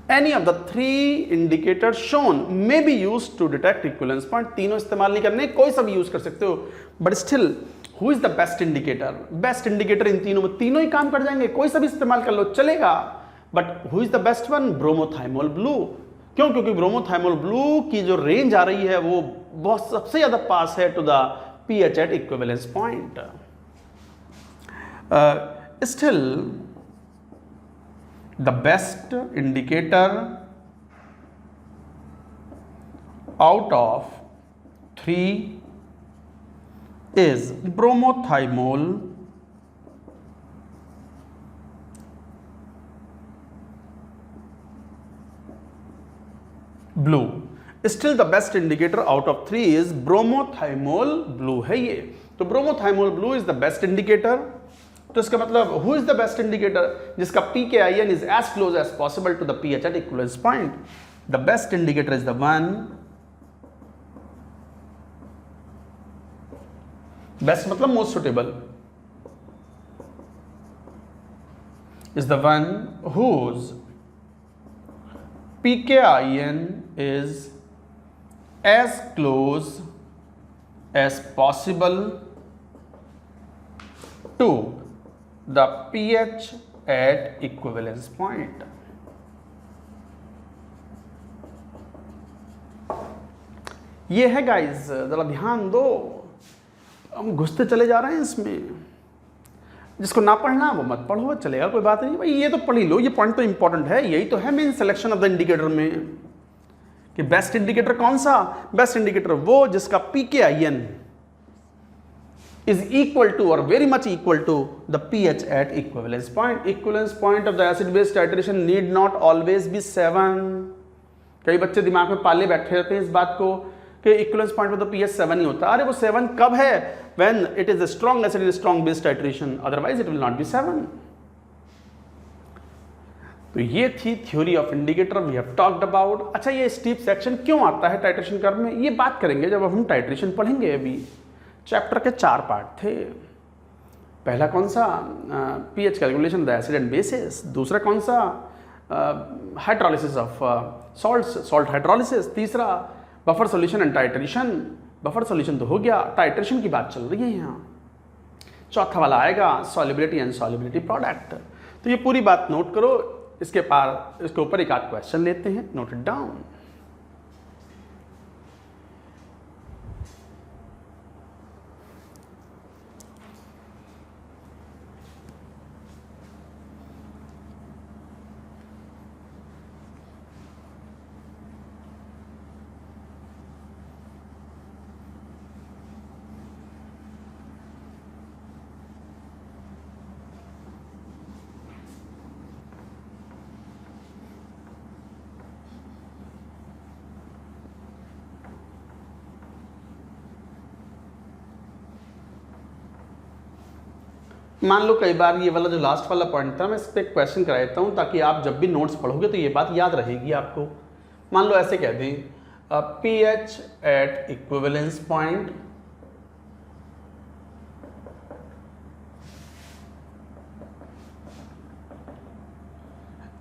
any of the three indicators shown may be used to detect equivalence point। तीनों इस्तेमाल नहीं करने, कोई सा भी use कर सकते हो, but still who is the best indicator? Best indicator इन तीनों में, तीनों ही काम कर जाएंगे, कोई सा भी इस्तेमाल कर लो चलेगा। But who is the best one? Bromothymol blue. क्यों? क्योंकि ब्रोमोथाइमोल ब्लू की जो रेंज आ रही है वो बहुत सबसे ज्यादा पास है to the pH at equivalence point. Still the best indicator out of 3 is bromothymol blue। Still the best indicator out of 3 is bromothymol blue है ये। तो bromothymol blue is the best indicator। तो इसका मतलब who is the best indicator? जिसका pKin is as close as possible to the pH at equivalence point। The best indicator is the one, best मतलब most suitable, is the one whose pKin is as close as possible to the pH at equivalence point। ये है guys, जरा ध्यान दो, हम घुसते चले जा रहे हैं इसमें। जिसको ना पढ़ना वो मत पढ़ो, चलेगा, कोई बात नहीं भाई, ये तो पढ़ ही लो, ये पॉइंट तो इंपॉर्टेंट है। यही तो है main selection of the indicator में कि बेस्ट इंडिकेटर कौन सा? बेस्ट इंडिकेटर वो जिसका pKin is equal to or very much equal to the pH at equivalence point। equivalence point of the acid base titration need not always be 7। कई बच्चे दिमाग में पाले बैठे रहते हैं इस बात को कि इक्विवेलेंस पॉइंट पर तो pH 7 ही होता है। अरे वो 7 कब है? when it is a strong acid in strong base titration, otherwise it will not be 7। तो ये थी theory of indicator we have talked about. अच्छा, ये स्टीप सेक्शन क्यों आता है टाइट्रेशन कर्व में, ये बात करेंगे जब हम टाइट्रेशन पढ़ेंगे। अभी चैप्टर के 4 पार्ट थे। पहला कौन सा? PH calculation the acid and bases. दूसरा कौन सा? Hydrolysis of salt hydrolysis. तीसरा buffer solution and titration. Buffer solution तो हो गया, टाइट्रेशन की बात चल रही है यहाँ। चौथा वाला आएगा सॉल्युबिलिटी एंड सॉल्युबिलिटी प्रोडक्ट। तो ये पूरी बात नोट करो। इसके ऊपर एक आध क्वेश्चन लेते हैं, नोट इट डाउन। मान लो कई बार ये वाला जो लास्ट वाला पॉइंट था, मैं इस पर एक क्वेश्चन कराता हूँ ताकि आप जब भी नोट्स पढ़ोगे तो ये बात याद रहेगी आपको। मान लो ऐसे कह दें pH at equivalence point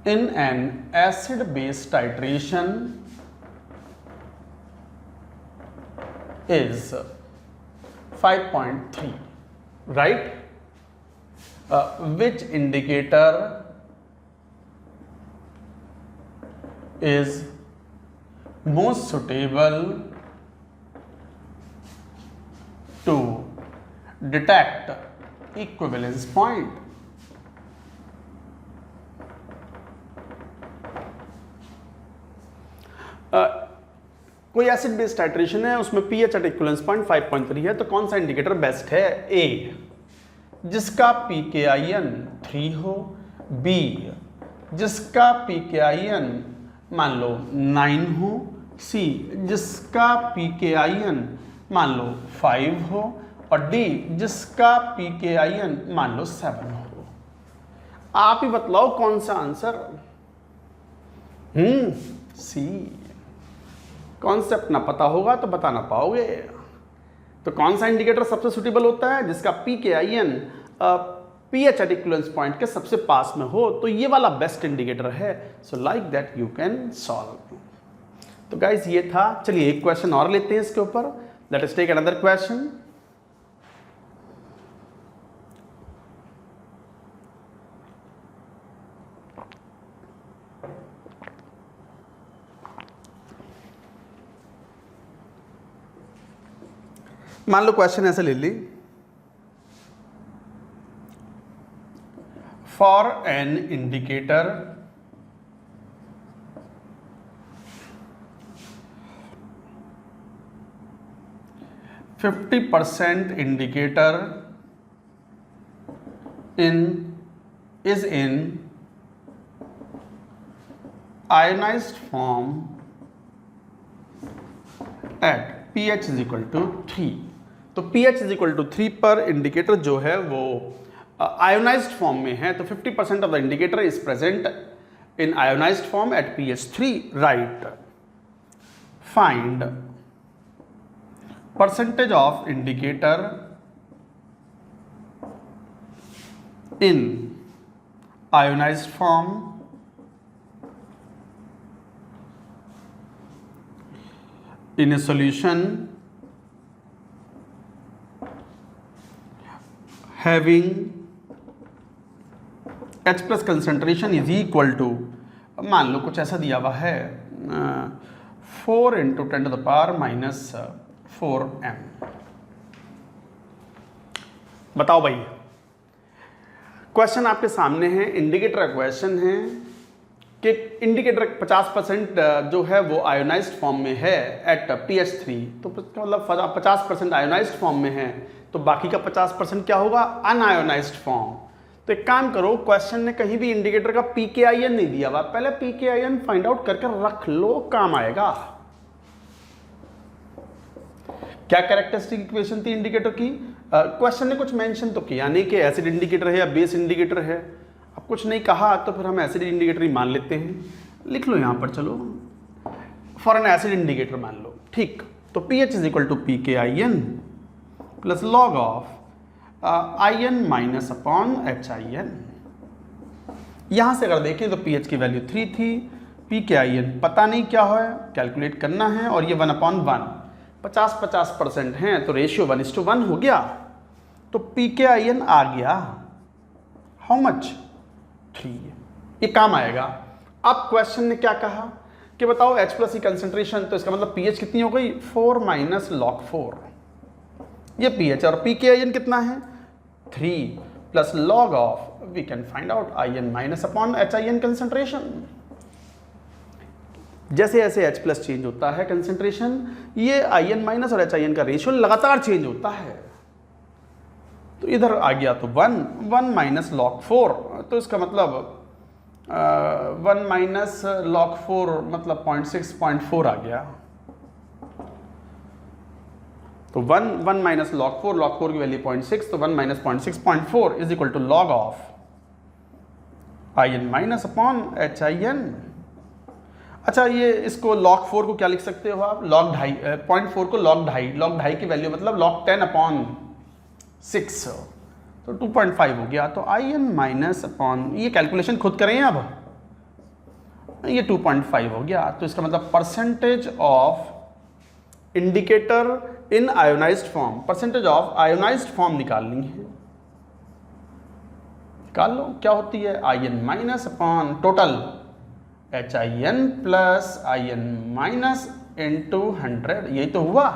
in an acid base titration is 5.3, right? Which indicator is most suitable to detect equivalence point? कोई एसिड बेस टाइट्रेशन है, उसमें pH एट इक्विवेलेंस पॉइंट 5.3 है, तो कौन सा इंडिकेटर बेस्ट है? ए, जिसका pKin 3 हो, बी, जिसका pKin मान लो 9 हो, सी, जिसका pKin मान लो 5 हो, और डी, जिसका pKin मान लो 7 हो। आप ही बतलाओ कौन सा आंसर? सी। कॉन्सेप्ट ना पता होगा तो बता ना पाओगे। तो कौन सा इंडिकेटर सबसे सुटेबल होता है? जिसका pKin pH at equivalence point के सबसे पास में हो, तो ये वाला बेस्ट इंडिकेटर है। So like that you can solve. तो गाइस ये था। चलिए एक क्वेश्चन और लेते हैं इसके ऊपर। Let us take another question. मान लो क्वेश्चन ऐसे ले ली, for an indicator %, indicator is in ionized form at pH is equal to 3। तो pH is equal to 3 पर इंडिकेटर जो है वो आयोनाइज्ड फॉर्म में है, तो 50% of the indicator is present in ionised form at pH 3, right. Find percentage of indicator in ionised form in a solution having H plus concentration is equal to, मान लो कुछ ऐसा दिया हुआ है 4 × 10⁻⁻4 m। बताओ भाई, क्वेश्चन आपके सामने है, इंडिकेटर का क्वेश्चन है कि इंडिकेटर 50% जो है वो आयोनाइज्ड फॉर्म में है एट pH 3, तो मतलब 50% आयोनाइज्ड फॉर्म में है, तो बाकी का 50% क्या होगा? Unionised form. तो एक काम करो, क्वेश्चन ने कहीं भी इंडिकेटर का pKin नहीं दिया हुआ, पहले pKin फाइंड आउट करके रख लो, काम आएगा। क्या कैरेक्टरिस्टिक इक्वेशन थी इंडिकेटर की? क्वेश्चन ने कुछ मेंशन तो किया नहीं कि एसिड इंडिकेटर है या बेस इंडिकेटर है। अब कुछ नहीं कहा तो फिर हम एसिड इंडिकेटर ही मान लेते हैं। लिख लो यहाँ पर, चलो फॉर एन एसिड इंडिकेटर मान लो, ठीक। तो pH is equal to pKin plus log of in minus upon HIN। यहाँ से अगर देखें तो pH की वैल्यू 3 थी, pKin पता नहीं क्या है, कैलकुलेट करना है, और ये 1/1 50% हैं, तो रेशियो 1:1 हो गया। तो pKin आ गया हाउ मच? 3। ये काम आएगा। अब क्वेश्चन ने क्या कहा कि बताओ H प्लस की कंसेंट्रेशन, तो इसका मतलब pH कितनी हो गई 4 माइनस log 4, ये pH, और pKin कितना है 3 plus log of we can find out In minus upon HIN concentration. जैसे जैसे H प्लस चेंज होता है कंसेंट्रेशन, ये In माइनस और HIN का रेशियो लगातार चेंज होता है। तो इधर आ गया तो 1 माइनस log 4, तो इसका मतलब 1 माइनस log 4 मतलब 0.6 आ गया। तो 1 माइनस log 4 की वैल्यू 0.6, तो 1 minus 0.6 is equal to log of In minus upon HIN। अच्छा, ये इसको log 4 को क्या लिख सकते हो आप, log 2.5, 0.4 को log 2.5 की वैल्यू मतलब log 10 अपॉन 6, तो 2.5 हो गया। तो In माइनस अपॉन, ये कैलकुलेशन खुद करें अब, ये 2.5 हो गया। तो इसका मतलब percentage of indicator in ionised form, percentage of ionized form निकालनी है। निकाल लो, क्या होती है In minus upon total HIN plus In minus into 100, यही तो हुआ।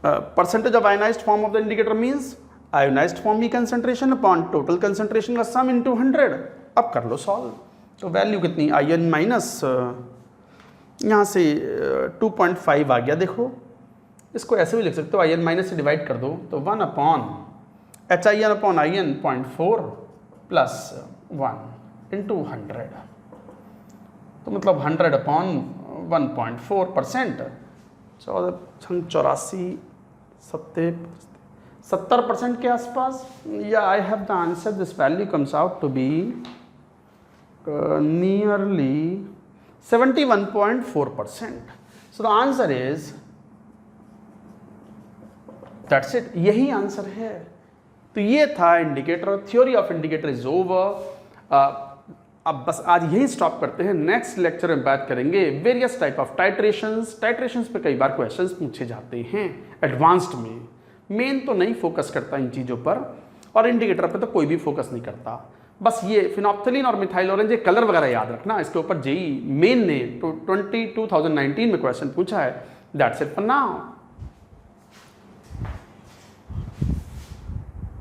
Percentage of ionized form of the indicator means ionised form की कंसेंट्रेशन अपॉन टोटल कंसेंट्रेशन का सम इंटू 100। अब कर लो सॉल्व, तो वैल्यू कितनी In माइनस, यहाँ से 2.5 आ गया। देखो इसको ऐसे भी लिख सकते हो, In माइनस से डिवाइड कर दो, तो 1 upon HIN upon In 0.4 plus 1 into 100, तो मतलब 100 अपॉन 1.4%, 70% के आसपास। या I have the answer, this value comes out to be nearly 71.4%। So the answer is, that's it, यही आंसर है। तो ये था indicator, theory of indicator is over. अब बस आज यही स्टॉप करते हैं। नेक्स्ट लेक्चर में बात करेंगे various type of titrations. Titrations पे कई बार क्वेश्चंस पूछे जाते हैं एडवांस्ड में। मेन तो नहीं फोकस करता इन चीज़ों पर, और इंडिकेटर पे तो कोई भी फोकस नहीं करता। बस ये फिनोप्थलीन और मिथाइल ऑरेंज, ये कलर वगैरह याद रखना। इसके ऊपर जेई मेन ने 2019 में क्वेश्चन पूछा है। That's it for now.